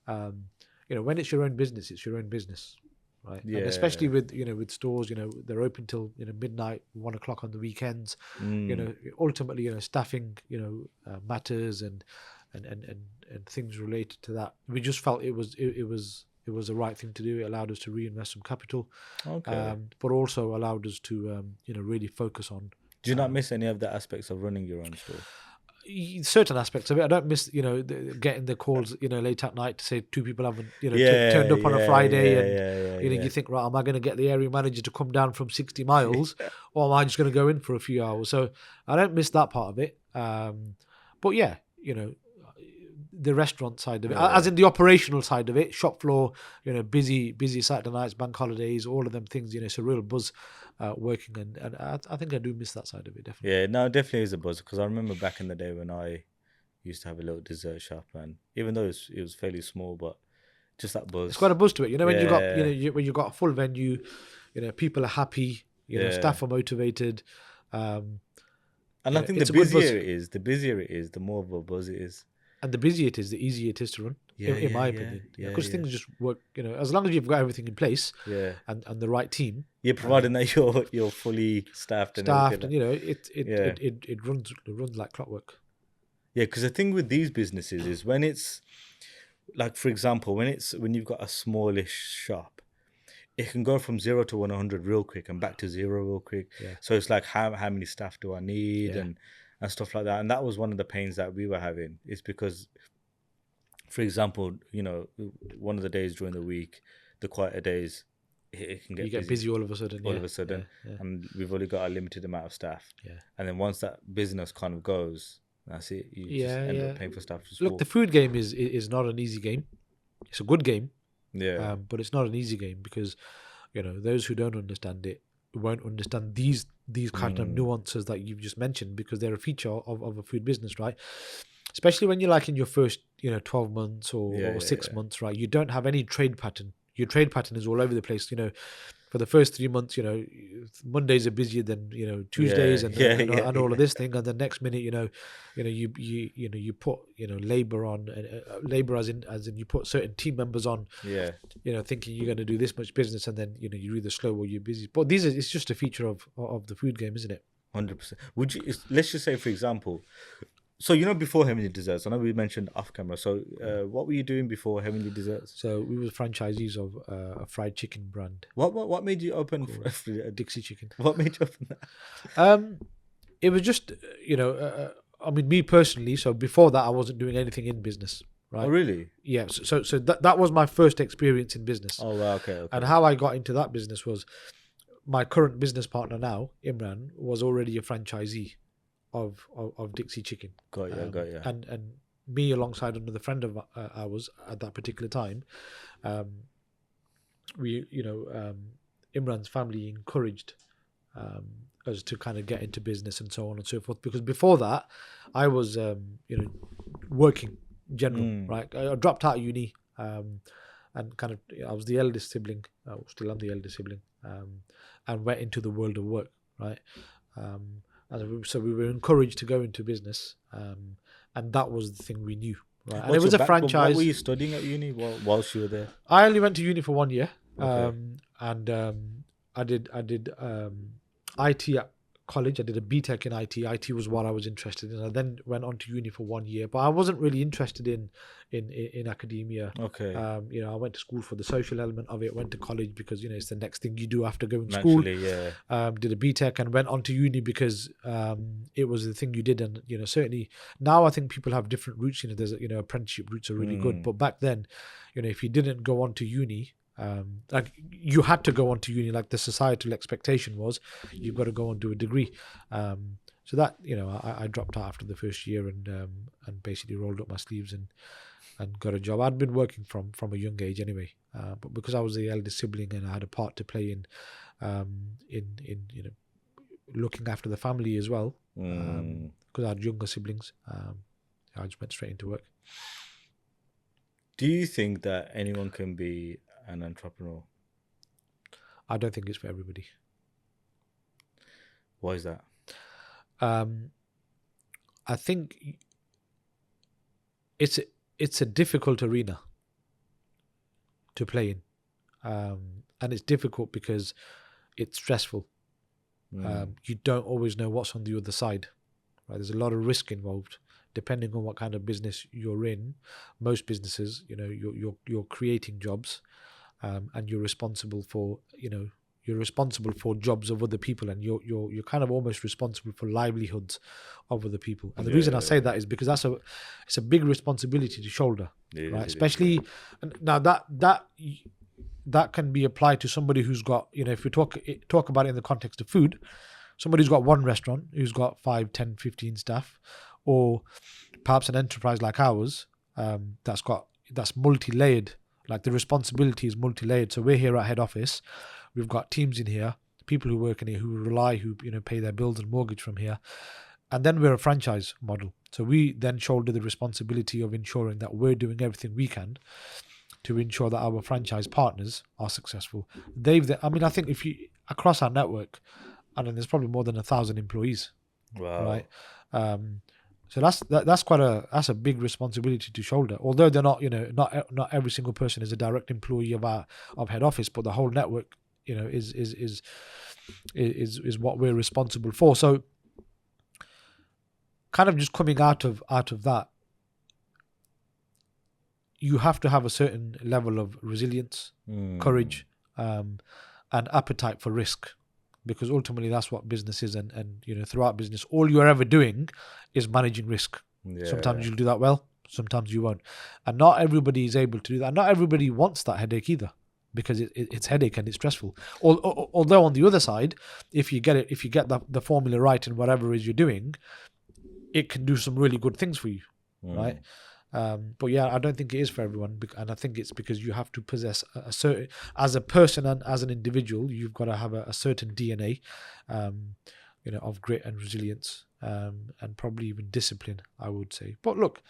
when it's your own business, it's your own business. Right. Yeah. And especially with stores, they're open till midnight, 1 o'clock on the weekends. Ultimately, staffing, matters and things related to that. We just felt it was the right thing to do. It allowed us to reinvest some capital, but also allowed us to really focus on. Do you not miss any of the aspects of running your own store? Certain aspects of it. I don't miss, getting the calls, late at night to say 2 people haven't, turned up on a Friday, and you think, right, am I going to get the area manager to come down from 60 miles, or am I just going to go in for a few hours? So I don't miss that part of it. But yeah, the restaurant side of it, as in the operational side of it, shop floor, busy Saturday nights, bank holidays, all of them things, it's a real buzz working, and I think I do miss that side of it, definitely. Yeah, no, it definitely is a buzz, because I remember back in the day when I used to have a little dessert shop, and even though it was fairly small, but just that buzz. It's got a buzz to it, when you got when you got a full venue, people are happy, staff are motivated, and I think the busier it is, the more of a buzz it is. And the busier it is, the easier it is to run, in my opinion. Because things just work, as long as you've got everything in place, and the right team. Yeah, providing that you're fully staffed and it runs like clockwork. Yeah, because the thing with these businesses is when it's like, for example, when you've got a smallish shop, it can go from 0 to 100 real quick and back to 0 real quick. Yeah. So it's like how many staff do I need, and and stuff like that. And that was one of the pains that we were having, is because, for example, one of the days during the week, the quieter days, it can You get get busy all of a sudden. and we've only got a limited amount of staff. Yeah. And then once that business kind of goes, that's it. You just end up paying for staff to Look, support. the food game is not an easy game. It's a good game, Yeah. but it's not an easy game because, those who don't understand it won't understand these kind of nuances that you've just mentioned, because they're a feature of a food business, right? Especially when you're like in your first 12 months or 6 months, right? You don't have any trade pattern. Your trade pattern is all over the place. For the first 3 months, Mondays are busier than Tuesdays and all of this thing, and the next minute you put labor on, labor as in you put certain team members on, thinking you're going to do this much business, and then you're either slow or you're busy. But it's just a feature of the food game, isn't it? 100%. Let's just say, for example, so before Heavenly Desserts, I know we mentioned off camera. So what were you doing before Heavenly Desserts? So we were franchisees of a fried chicken brand. What made you open Dixie Chicken? What made you open that? It was just I mean, me personally. So before that, I wasn't doing anything in business. Right. Oh, really? Yeah. So that was my first experience in business. Oh, wow, okay. And how I got into that business was my current business partner now, Imran, was already a franchisee of Dixie Chicken. Got you. And me, alongside another friend of ours at that particular time, we Imran's family encouraged us to kind of get into business and so on and so forth, because before that I was working in general, right? I dropped out of uni, and kind of I was the eldest sibling, still am the eldest sibling, and went into the world of work, right? So we were encouraged to go into business, and that was the thing we knew, right? And it was a franchise. What were you studying at uni whilst you were there? I only went to uni for 1 year, Okay. and I did IT at college. I did a BTEC in IT. IT was what I was interested in. I then went on to uni for 1 year, but I wasn't really interested in academia. Okay. I went to school for the social element of it. Went to college because it's the next thing you do after going to school. Yeah. Did a BTEC and went on to uni because it was the thing you did. And certainly now I think people have different routes. There's apprenticeship routes are really good, but back then, if you didn't go on to uni, like you had to go on to uni, like the societal expectation was you've got to go and do a degree. So that I dropped out after the first year and basically rolled up my sleeves and got a job. I'd been working from a young age anyway, but because I was the eldest sibling and I had a part to play in looking after the family as well, because I had younger siblings, I just went straight into work. Do you think that anyone can be an entrepreneur? I don't think it's for everybody. Why is that? I think it's a difficult arena to play in, and it's difficult because it's stressful. You don't always know what's on the other side, right? There's a lot of risk involved. Depending on what kind of business you're in, most businesses, you're creating jobs, and you're responsible for jobs of other people, and you're kind of almost responsible for livelihoods of other people. And the reason I say that is because it's a big responsibility to shoulder, right? Especially now that can be applied to somebody who's got, if we talk about it in the context of food, somebody who's got one restaurant who's got 5, 10, 15 staff, or perhaps an enterprise like ours that's multi-layered. Like the responsibility is multi-layered. So we're here at head office. We've got teams in here, people who work in here, who rely, who pay their bills and mortgage from here. And then we're a franchise model. So we then shoulder the responsibility of ensuring that we're doing everything we can to ensure that our franchise partners are successful. I think if you across our network, there's probably more than 1,000 employees. Wow. Right. So that's a big responsibility to shoulder. Although they're not, not every single person is a direct employee of head office, but the whole network, is what we're responsible for. So, kind of just coming out of that, you have to have a certain level of resilience, courage, and appetite for risk. because ultimately that's what business is. And throughout business, all you're ever doing is managing risk. Yeah. Sometimes you'll do that well, sometimes you won't. And not everybody is able to do that. Not everybody wants that headache either, because it's headache and it's stressful. Although on the other side, if you get the formula right in whatever it is you're doing, it can do some really good things for you, right? But yeah, I don't think it is for everyone, and I think it's because you have to possess a certain, as a person and as an individual, you've got to have a certain DNA, of grit and resilience, and probably even discipline, I would say. But look,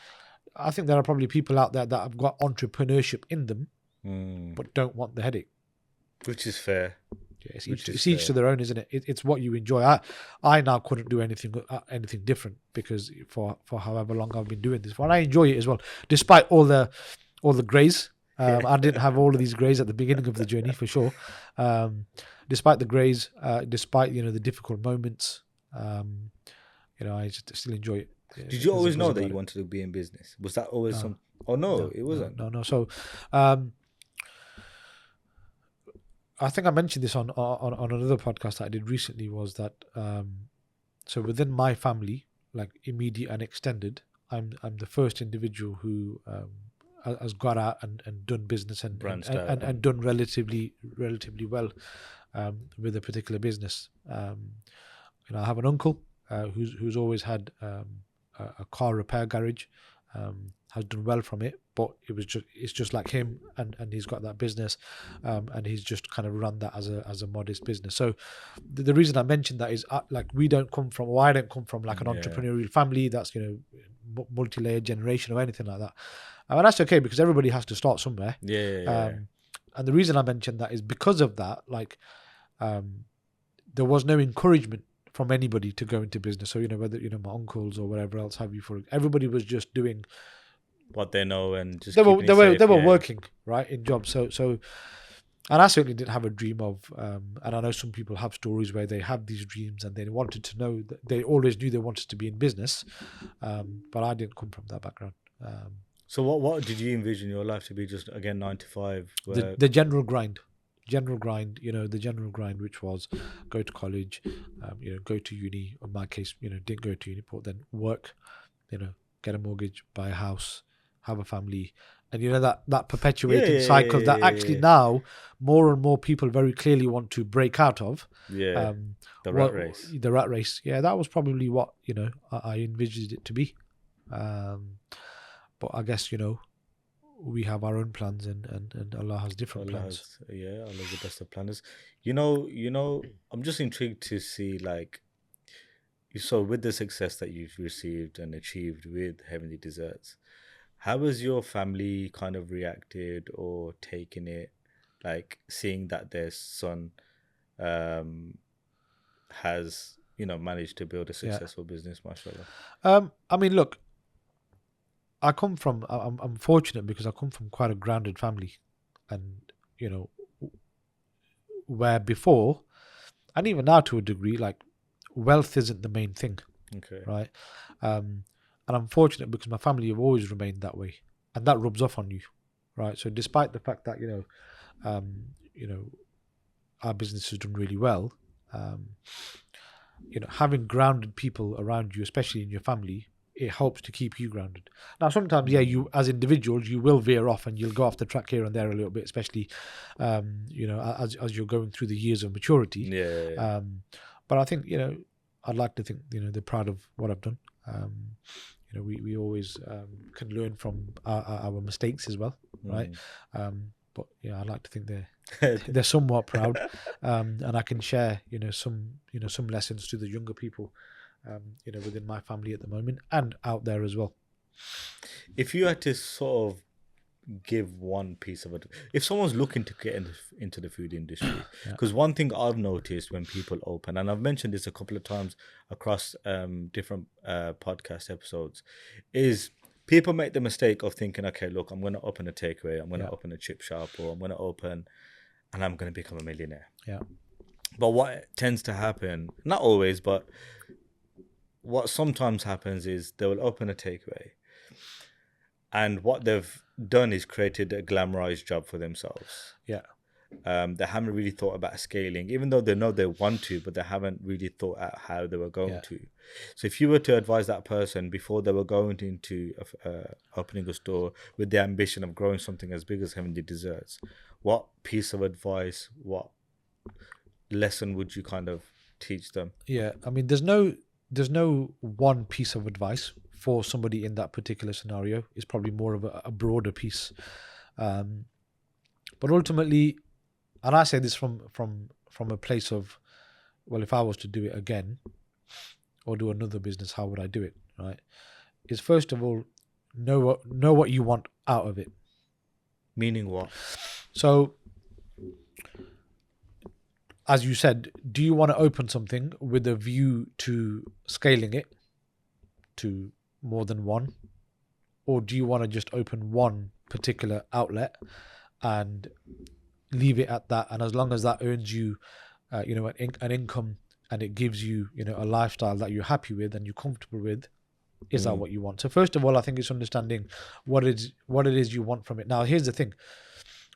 I think there are probably people out there that have got entrepreneurship in them, but don't want the headache. Which is fair. Yeah, it's each to their own, isn't it? It's what you enjoy. I now couldn't do anything different, because for however long I've been doing this, and I enjoy it as well, despite all the greys. I didn't have all of these greys at the beginning of the journey, for sure. Despite the greys, despite the difficult moments, I still enjoy it. Did you always know that you wanted to be in business? Was that always some? Oh no, it wasn't. No. So, I think I mentioned this on another podcast that I did recently, was that so within my family, like immediate and extended, I'm the first individual who has got out and done business and done relatively well with a particular business. I have an uncle who's always had a car repair garage, has done well from it, but it's just like him, and he's got that business, and he's just kind of run that as a modest business. So the reason I mentioned that is like I don't come from like an entrepreneurial family that's multi-layered generation or anything like that, and that's okay, because everybody has to start somewhere. And the reason I mentioned that is because of that, like there was no encouragement from anybody to go into business. So whether my uncles or whatever else have you, for everybody was just doing what they know, and just they were working right in jobs. So and I certainly didn't have a dream of and I know some people have stories where they have these dreams and they wanted to know that they always knew they wanted to be in business, but I didn't come from that background. So what did you envision your life to be? Just again 9 to 5? The general grind, the general grind, which was go to college, go to uni. In my case, didn't go to uni, but then work, get a mortgage, buy a house, have a family, and that perpetuating cycle that actually now more and more people very clearly want to break out of. The rat race. The rat race. Yeah, that was probably what I envisaged it to be. But I guess we have our own plans, and Allah has different plans. Allah's the best of planners. I'm just intrigued to see, like, so with the success that you've received and achieved with Heavenly Desserts, how has your family kind of reacted or taken it, like seeing that their son has managed to build a successful business, mashallah? I mean, look, I'm fortunate because I come from quite a grounded family, and where before, and even now to a degree, like wealth isn't the main thing. Okay. Right. And I'm fortunate because my family have always remained that way, and that rubs off on you, right? So despite the fact that our business has done really well, having grounded people around you, especially in your family, it helps to keep you grounded. Now, sometimes, you as individuals, you will veer off and you'll go off the track here and there a little bit, especially, as you're going through the years of maturity. But I think, I'd like to think, they're proud of what I've done. We always can learn from our mistakes as well, right? But I'd like to think they're somewhat proud, and I can share, some lessons to the younger people, within my family at the moment and out there as well. If you had to sort of give one piece of it, if someone's looking to get into the food industry, because one thing I've noticed when people open, and I've mentioned this a couple of times across different podcast episodes, is people make the mistake of thinking, okay, look, I'm going to open a takeaway, I'm going to open a chip shop, or I'm going to open and I'm going to become a millionaire. But what tends to happen, not always, but what sometimes happens is they will open a takeaway, and what they've done is created a glamorized job for themselves. They haven't really thought about scaling, even though they know they want to, but they haven't really thought out how they were going Yeah. to. So if you were to advise that person before they were going into opening a store with the ambition of growing something as big as Heavenly Desserts, what piece of advice, what lesson would you kind of teach them? Yeah, I mean, there's no one piece of advice for somebody in that particular scenario. It's probably more of a broader piece. But ultimately, and I say this from a place of, well, if I was to do it again or do another business, how would I do it? Right? Is first of all, know what you want out of it. Meaning what? So, as you said, do you want to open something with a view to scaling it to more than one? Or do you want to just open one particular outlet and leave it at that? And as long as that earns you, an income, and it gives you, a lifestyle that you're happy with and you're comfortable with, is that what you want? So first of all, I think it's understanding what it is you want from it. Now, here's the thing: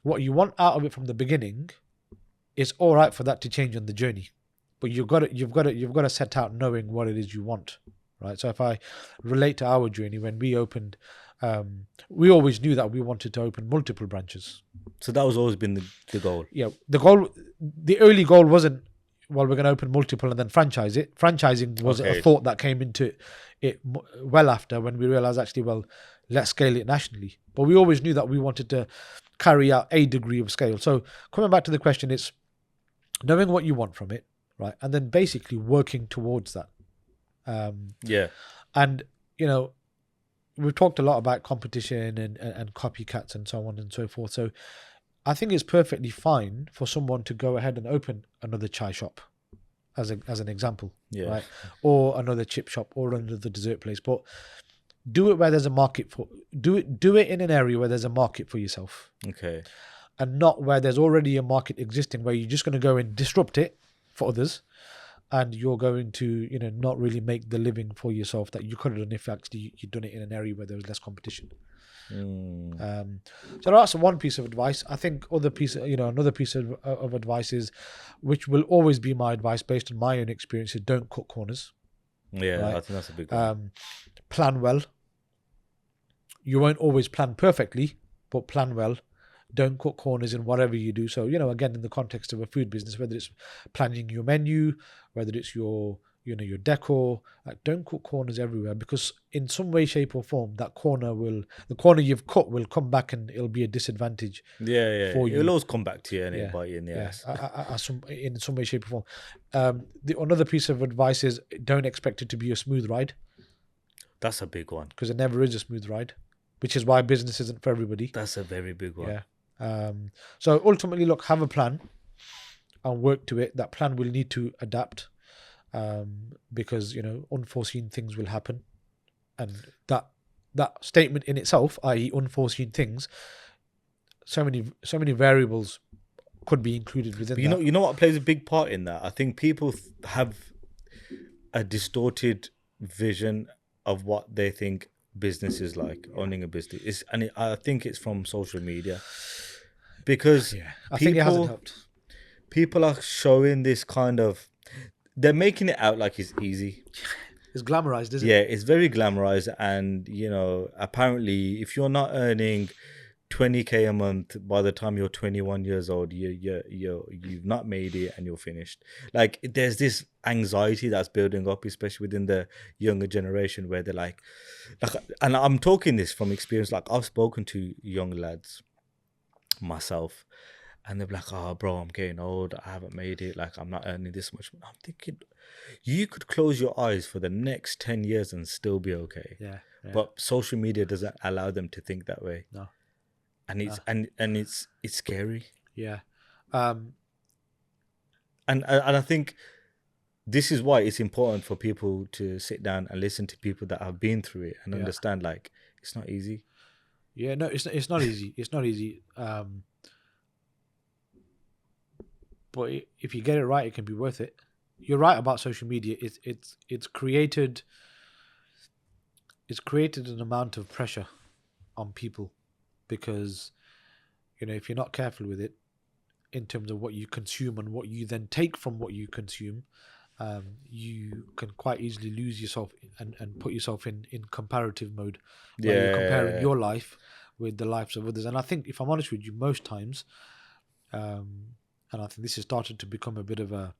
what you want out of it from the beginning, it's all right for that to change on the journey, but you've got to set out knowing what it is you want, right? So if I relate to our journey, when we opened, we always knew that we wanted to open multiple branches. So that was always been the goal. Yeah, the early goal wasn't, well, we're going to open multiple and then franchise it. Franchising was a thought that came into it well after, when we realized, actually, well, let's scale it nationally. But we always knew that we wanted to carry out a degree of scale. So coming back to the question, it's knowing what you want from it, right? And then basically working towards that. Yeah. And, we've talked a lot about competition and copycats and so on and so forth. So I think it's perfectly fine for someone to go ahead and open another chai shop, as an example, Yeah. right? Or another chip shop or another dessert place. But do it where there's a market for, do it in an area where there's a market for yourself. Okay. And not where there's already a market existing, where you're just going to go and disrupt it for others, and you're going to, not really make the living for yourself that you could have done if actually you'd done it in an area where there was less competition. So that's one piece of advice. I think another piece of advice is, which will always be my advice based on my own experience, is don't cut corners. Yeah, right? I think that's a big one. Plan well. You won't always plan perfectly, but plan well. Don't cut corners in whatever you do. So, again, in the context of a food business, whether it's planning your menu, whether it's your decor, don't cut corners everywhere, because in some way, shape or form, the corner you've cut will come back and it'll be a disadvantage. Yeah. For you. It'll always come back to you and Yeah, bite you in the ass. in some way, shape or form. Another piece of advice is, don't expect it to be a smooth ride, That's a big one. because it never is a smooth ride, which is why business isn't for everybody. That's a very big one. Yeah. So ultimately, look, have a plan and work to it. That plan will need to adapt, because unforeseen things will happen, and that statement in itself, i.e., unforeseen things, so many variables could be included within. But you know what plays a big part in that? I think people have a distorted vision of what they think business is like, owning a business. I think it's from social media, because I think it hasn't helped. People are showing this kind of, they're making it out like it's easy. It's glamorized, isn't it? Yeah, it's very glamorized, and apparently, if you're not earning 20K a month by the time you're 21 years old, you've not made it and you're finished. Like, there's this anxiety that's building up, especially within the younger generation, where they're like, and I'm talking this from experience. Like, I've spoken to young lads myself, and they're like, "Oh, bro, I'm getting old. I haven't made it. Like, I'm not earning this much." I'm thinking, you could close your eyes for the next 10 years and still be okay. Yeah. But social media doesn't allow them to think that way. No. And it's it's scary. Yeah. And I think this is why it's important for people to sit down and listen to people that have been through it and understand, like, it's not easy. Yeah, no, it's not easy. It's not easy. But if you get it right, it can be worth it. You're right about social media. It's created an amount of pressure on people, because if you're not careful with it, in terms of what you consume and what you then take from what you consume, you can quite easily lose yourself and put yourself in comparative mode, where you're comparing your life with the lives of others. And I think, if I'm honest with you, most times, and I think this has started to become a bit of an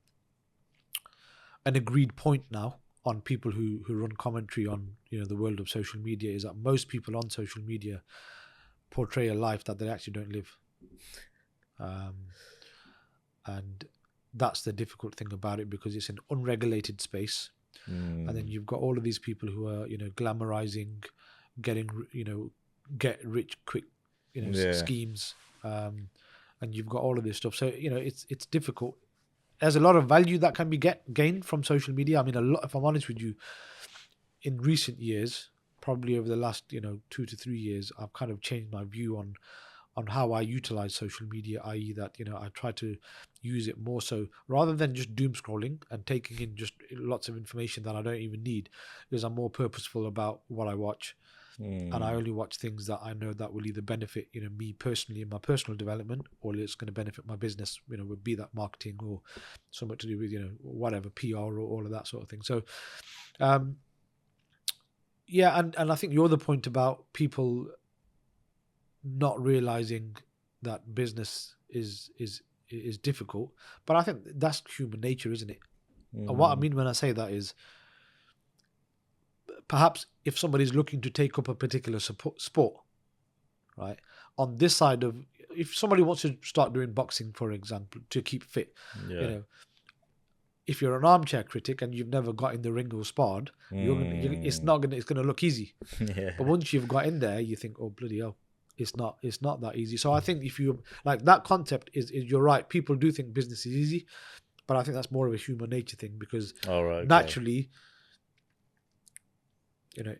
agreed point now on people who run commentary on, you know, the world of social media, is that most people on social media portray a life that they actually don't live. And that's the difficult thing about it, because it's an unregulated space. And then you've got all of these people who are, you know, glamorizing getting, you know, get rich quick, you know, schemes. And you've got all of this stuff. So, you know, it's difficult. There's a lot of value that can be gained from social media. I mean, a lot, if I'm honest with you, in recent years, probably over the last, you know, 2 to 3 years, I've kind of changed my view on how I utilize social media, i.e. that, you know, I try to use it more so, rather than just doom scrolling and taking in just lots of information that I don't even need, because I'm more purposeful about what I watch. And I only watch things that I know that will either benefit, you know, me personally in my personal development, or it's going to benefit my business, you know, would be that marketing or something to do with, you know, whatever, PR or all of that sort of thing. So, yeah, and I think your other point about people not realizing that business is difficult, but I think that's human nature, isn't it? And what I mean when I say that is, perhaps if somebody's looking to take up a particular sport, right, on this side of, if somebody wants to start doing boxing, for example, to keep fit, you know, if you're an armchair critic and you've never got in the ring or sparred, it's going to look easy. But once you've got in there, you think, oh, bloody hell, it's not that easy. So I think, if you like, that concept is you're right. People do think business is easy, but I think that's more of a human nature thing, because naturally, you know,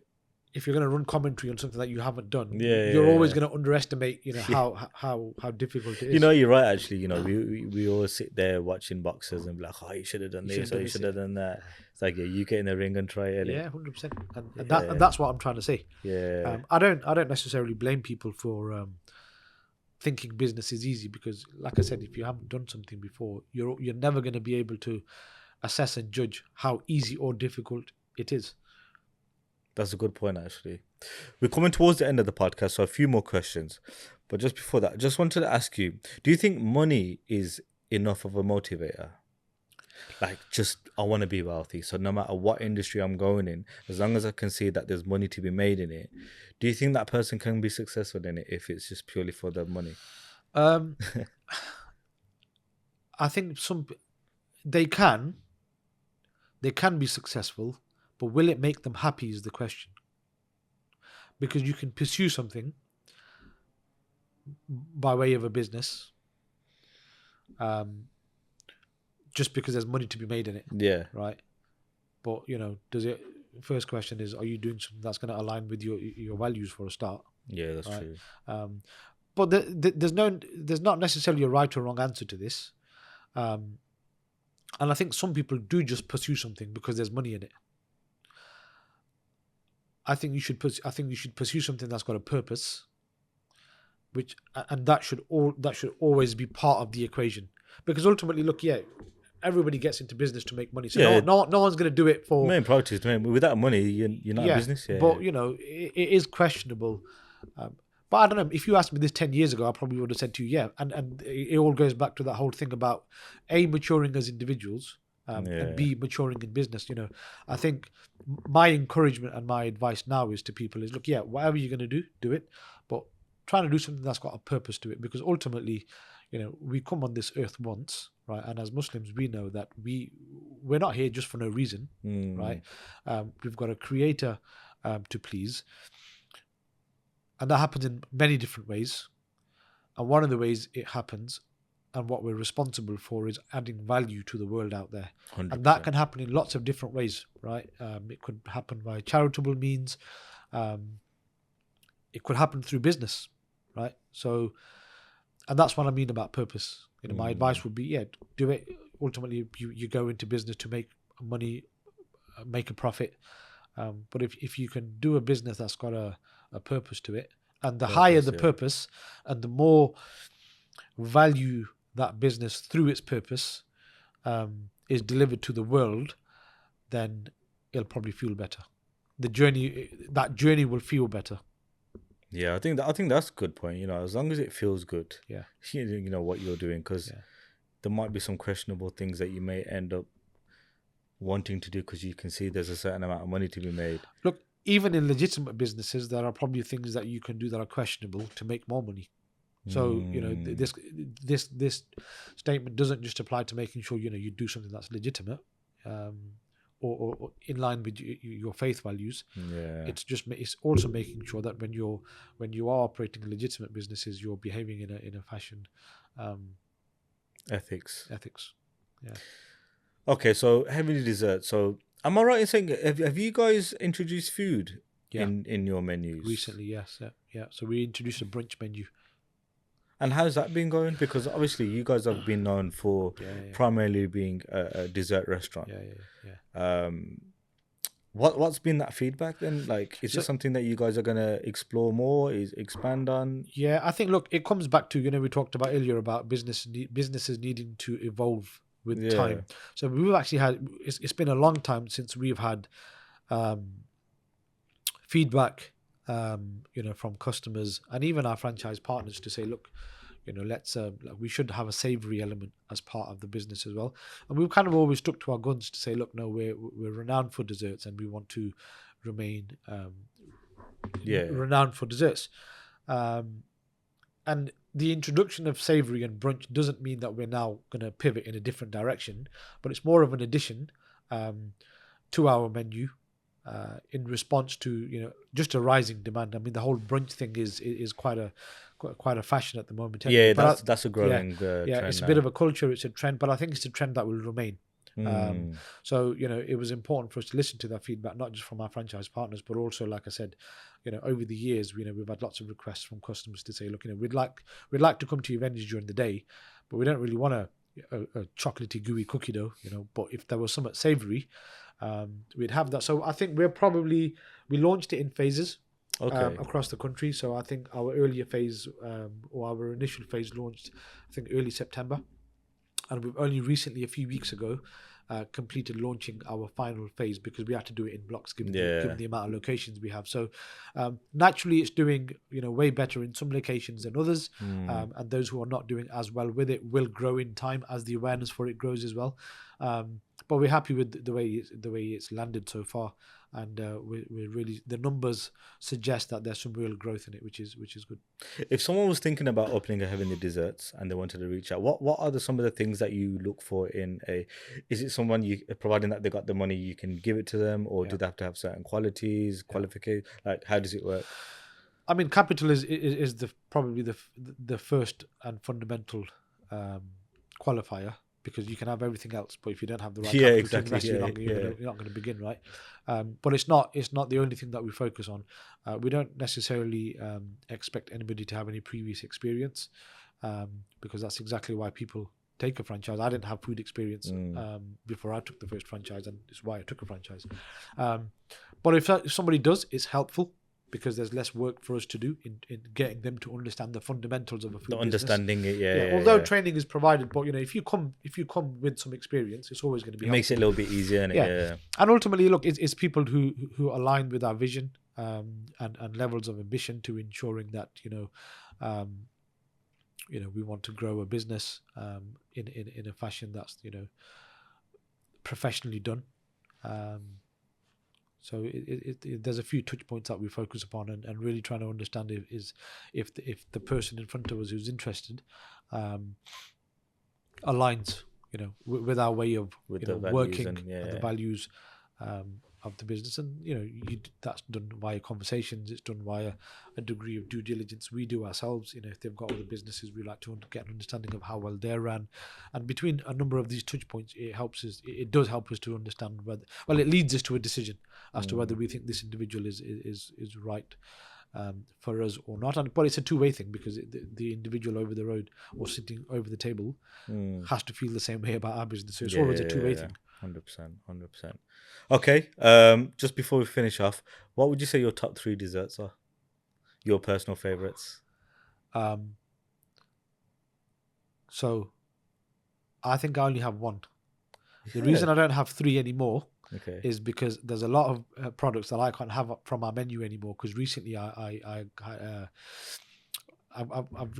if you're going to run commentary on something that you haven't done, you're always going to underestimate, you know, how difficult it is. You know, you're right. Actually, you know, we always sit there watching boxers and be like, oh, you should have done this, or you should have done that. It's like, you get in the ring and try it. Yeah, 100%. And that's what I'm trying to say. Yeah. I don't necessarily blame people for thinking business is easy, because, like I said, if you haven't done something before, you're never going to be able to assess and judge how easy or difficult it is. That's a good point, actually. We're coming towards the end of the podcast, so a few more questions. But just before that, just wanted to ask you, do you think money is enough of a motivator? Like, just, I want to be wealthy, so no matter what industry I'm going in, as long as I can see that there's money to be made in it, do you think that person can be successful in it if it's just purely for the money? I think they can be successful, but will it make them happy is the question. Because you can pursue something by way of a business, just because there's money to be made in it. Yeah. Right. But, you know, first question is, are you doing something that's going to align with your values, for a start? Yeah, that's true. But there's not necessarily a right or wrong answer to this. And I think some people do just pursue something because there's money in it. I think you should pursue something that's got a purpose, and that should always be part of the equation. Because ultimately, look, everybody gets into business to make money. So no one's going to do it for main priority is without money, you're not in business. Yeah, but you know, it is questionable. But I don't know. If you asked me this 10 years ago, I probably would have said to you, yeah. And it all goes back to that whole thing about A, maturing as individuals, and B, maturing in business. You know, I think my encouragement and my advice now is to people is, look, whatever you're going to do it, but trying to do something that's got a purpose to it, because ultimately, you know, we come on this earth once, right? And as Muslims, we know that we're not here just for no reason, right? We've got a creator to please. And that happens in many different ways. And one of the ways it happens, and what we're responsible for, is adding value to the world out there. 100%. And that can happen in lots of different ways, right? It could happen by charitable means. It could happen through business, right? So, and that's what I mean about purpose. You know, my advice would be, do it. Ultimately, you go into business to make money, make a profit. But if you can do a business that's got a purpose to it, and the higher the purpose and the more value that business through its purpose is delivered to the world, then it'll probably feel better. That journey will feel better. Yeah, I think that's a good point. You know, as long as it feels good, Yeah. you know what you're doing, because there might be some questionable things that you may end up wanting to do because you can see there's a certain amount of money to be made. Look, even in legitimate businesses, there are probably things that you can do that are questionable to make more money. So you know, this statement doesn't just apply to making sure you do something that's legitimate, or in line with your faith values. Yeah, It's also making sure that when you are operating legitimate businesses, you're behaving in a fashion, ethics. Yeah. Okay, so heavily dessert. So am I right in saying have you guys introduced food in your menus Recently? Yes. Yeah. So we introduced a brunch menu. And how's that been going? Because obviously you guys have been known for primarily being a dessert restaurant. Yeah. What's been that feedback then? Like, is it something that you guys are gonna explore more? Is expand on? Yeah, I think it comes back to we talked about earlier about businesses needing to evolve with time. So we've actually had it's been a long time since we've had feedback, from customers and even our franchise partners to say, look, let's we should have a savory element as part of the business as well. And we've kind of always stuck to our guns to say, look, no, we're renowned for desserts and we want to remain renowned for desserts. And the introduction of savory and brunch doesn't mean that we're now going to pivot in a different direction, but it's more of an addition to our menu. In response to just a rising demand. I mean, the whole brunch thing is quite a fashion at the moment. Yeah, but that's a growing trend. It's a bit of a culture, it's a trend, but I think it's a trend that will remain. So it was important for us to listen to that feedback, not just from our franchise partners, but also, like I said, over the years, we've had lots of requests from customers to say, look, we'd like to come to your venues during the day, but we don't really want a chocolatey gooey cookie dough, but if there was something savory, we'd have that. So I think we launched it in phases across the country. So I think our earlier phase or our initial phase launched, I think, early September, and we've only recently, a few weeks ago, completed launching our final phase because we had to do it in blocks given the amount of locations we have. So naturally it's doing way better in some locations than others, and those who are not doing as well with it will grow in time as the awareness for it grows as well. But we're happy with the way it's landed so far, and we're really, the numbers suggest that there's some real growth in it, which is good. If someone was thinking about opening a Heavenly Desserts and they wanted to reach out, what are some of the things that you look for in a? Is it someone providing that they got the money, you can give it to them, or do they have to have certain qualities, qualifications? Like, how does it work? I mean, capital is probably the first and fundamental qualifier. Because you can have everything else, but if you don't have the right capital to invest, you're not going to begin, right? But it's not the only thing that we focus on. We don't necessarily expect anybody to have any previous experience, because that's exactly why people take a franchise. I didn't have food experience before I took the first franchise, and it's why I took a franchise. But if somebody does, it's helpful, because there's less work for us to do in getting them to understand the fundamentals of a food business. Understanding it, Although training is provided, but if you come with some experience, it's always going to be. It makes it a little bit easier, And ultimately, look, it's people who align with our vision and levels of ambition to ensuring that we want to grow a business in a fashion that's professionally done. So there's a few touch points that we focus upon, and really trying to understand if the person in front of us who's interested aligns, with our way of working and the values of the business. And that's done via conversations. It's done via a degree of due diligence we do ourselves. If they've got other businesses, we like to get an understanding of how well they're ran. And between a number of these touch points, it does help us to understand whether, it leads us to a decision as to whether we think this individual is right for us or not. But it's a two-way thing, because the individual over the road or sitting over the table has to feel the same way about our business. So it's always a two-way thing. 100%. Okay, just before we finish off, what would you say your top 3 desserts are? Your personal favorites? So I think I only have one. The reason I don't have 3 anymore Okay. is because there's a lot of products that I can't have from our menu anymore. Because recently I've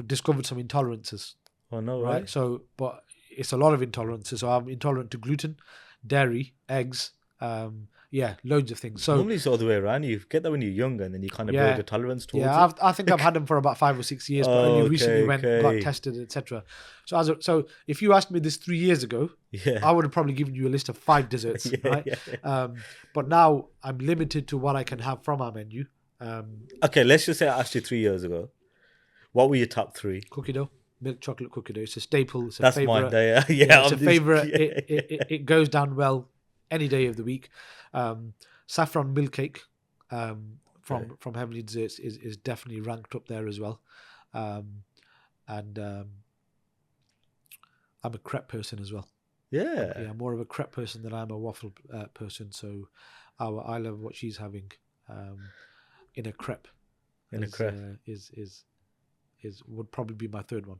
discovered some intolerances, Oh no way. right? So, but it's a lot of intolerances. So I'm intolerant to gluten, dairy, eggs, loads of things. So Normally it's all the way around. You get that when you're younger, and then you kind of build yeah, a tolerance towards yeah. it. I think I've had them for about 5 or 6 years, but only Oh, recently got okay. tested, etc. So if you asked me this 3 years ago, Yeah. I would have probably given you a list of 5 desserts, Yeah, right? yeah. But now I'm limited to what I can have from our menu. Okay, let's just say I asked you 3 years ago. What were your top 3? Cookie dough, milk chocolate cookie dough. It's a staple. It's a That's mine. favorite. Yeah, Yeah, it's a I'm just- favorite. yeah, It goes down well any day of the week. Saffron milk cake from Heavenly Desserts is definitely ranked up there as well. And I'm a crepe person as well. yeah. Yeah, I'm more of a crepe person than I'm a waffle person. So I love what she's having in a crepe. In a crepe. Is would probably be my third one.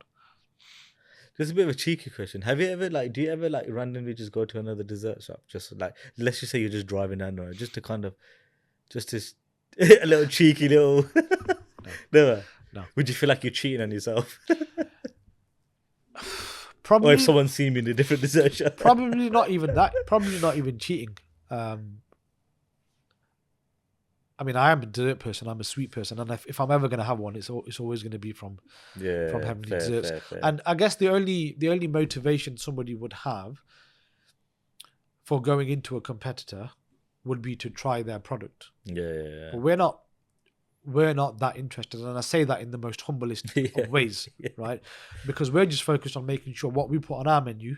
Just a bit of a cheeky question. Have you ever do you ever randomly just go to another dessert shop? Just let's just say you're just driving down the road, just to kind of, just to a little cheeky little. Never. No. Would you feel like you're cheating on yourself? Probably. Or if someone's seen me in a different dessert shop? Probably not even that. Probably not even cheating. I mean, I am a dessert person. I'm a sweet person, and if I'm ever going to have one, it's always going to be from Heavenly Desserts. Fair. And I guess the only motivation somebody would have for going into a competitor would be to try their product. Yeah. But we're not that interested, and I say that in the most humblest of ways, right? Because we're just focused on making sure what we put on our menu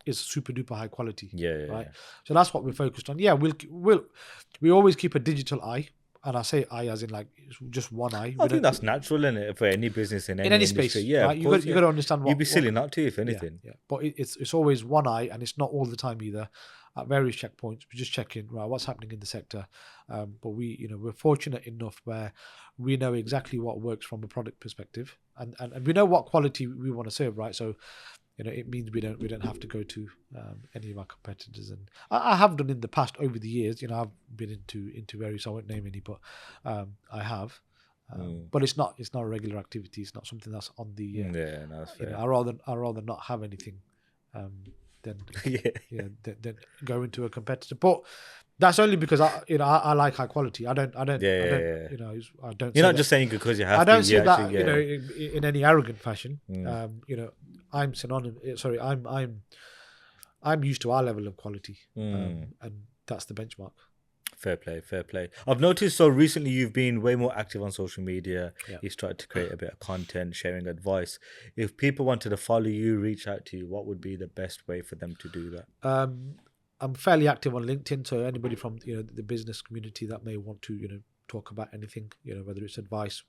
is super duper high quality. Right. So that's what we're focused on. Yeah, we always keep a digital eye. And I say eye as in just one eye. I think that's natural in it for any business in any space. industry. Yeah, right? You got to understand what you'd be silly not to, if anything. Yeah. But it's always one eye, and it's not all the time either. At various checkpoints, we just check in, right, what's happening in the sector. But we're fortunate enough where we know exactly what works from a product perspective, and we know what quality we want to serve, right? So it means we don't have to go to any of our competitors, and I have done in the past over the years. I've been into various. I won't name any, but I have. But it's not a regular activity. It's not something that's on the. That's fair. I rather not have anything than than go into a competitor. But that's only because I like high quality. I don't. I don't. You're not just saying because you have. I don't see that actually, in any arrogant fashion. I'm synonymous. Sorry, I'm used to our level of quality, and that's the benchmark. Fair play. I've noticed so recently you've been way more active on social media. You've started to create a bit of content, sharing advice. If people wanted to follow you, reach out to you, what would be the best way for them to do that? I'm fairly active on LinkedIn, so anybody from the business community that may want to talk about anything, whether it's advice,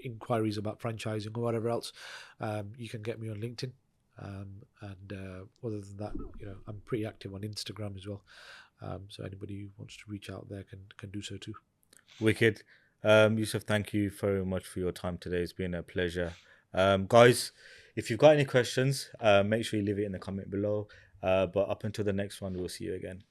inquiries about franchising or whatever else, you can get me on LinkedIn. And other than that, I'm pretty active on Instagram as well. So anybody who wants to reach out there can do so too. Wicked. Yousef, thank you very much for your time today. It's been a pleasure. Guys, if you've got any questions, make sure you leave it in the comment below. But up until the next one, we'll see you again.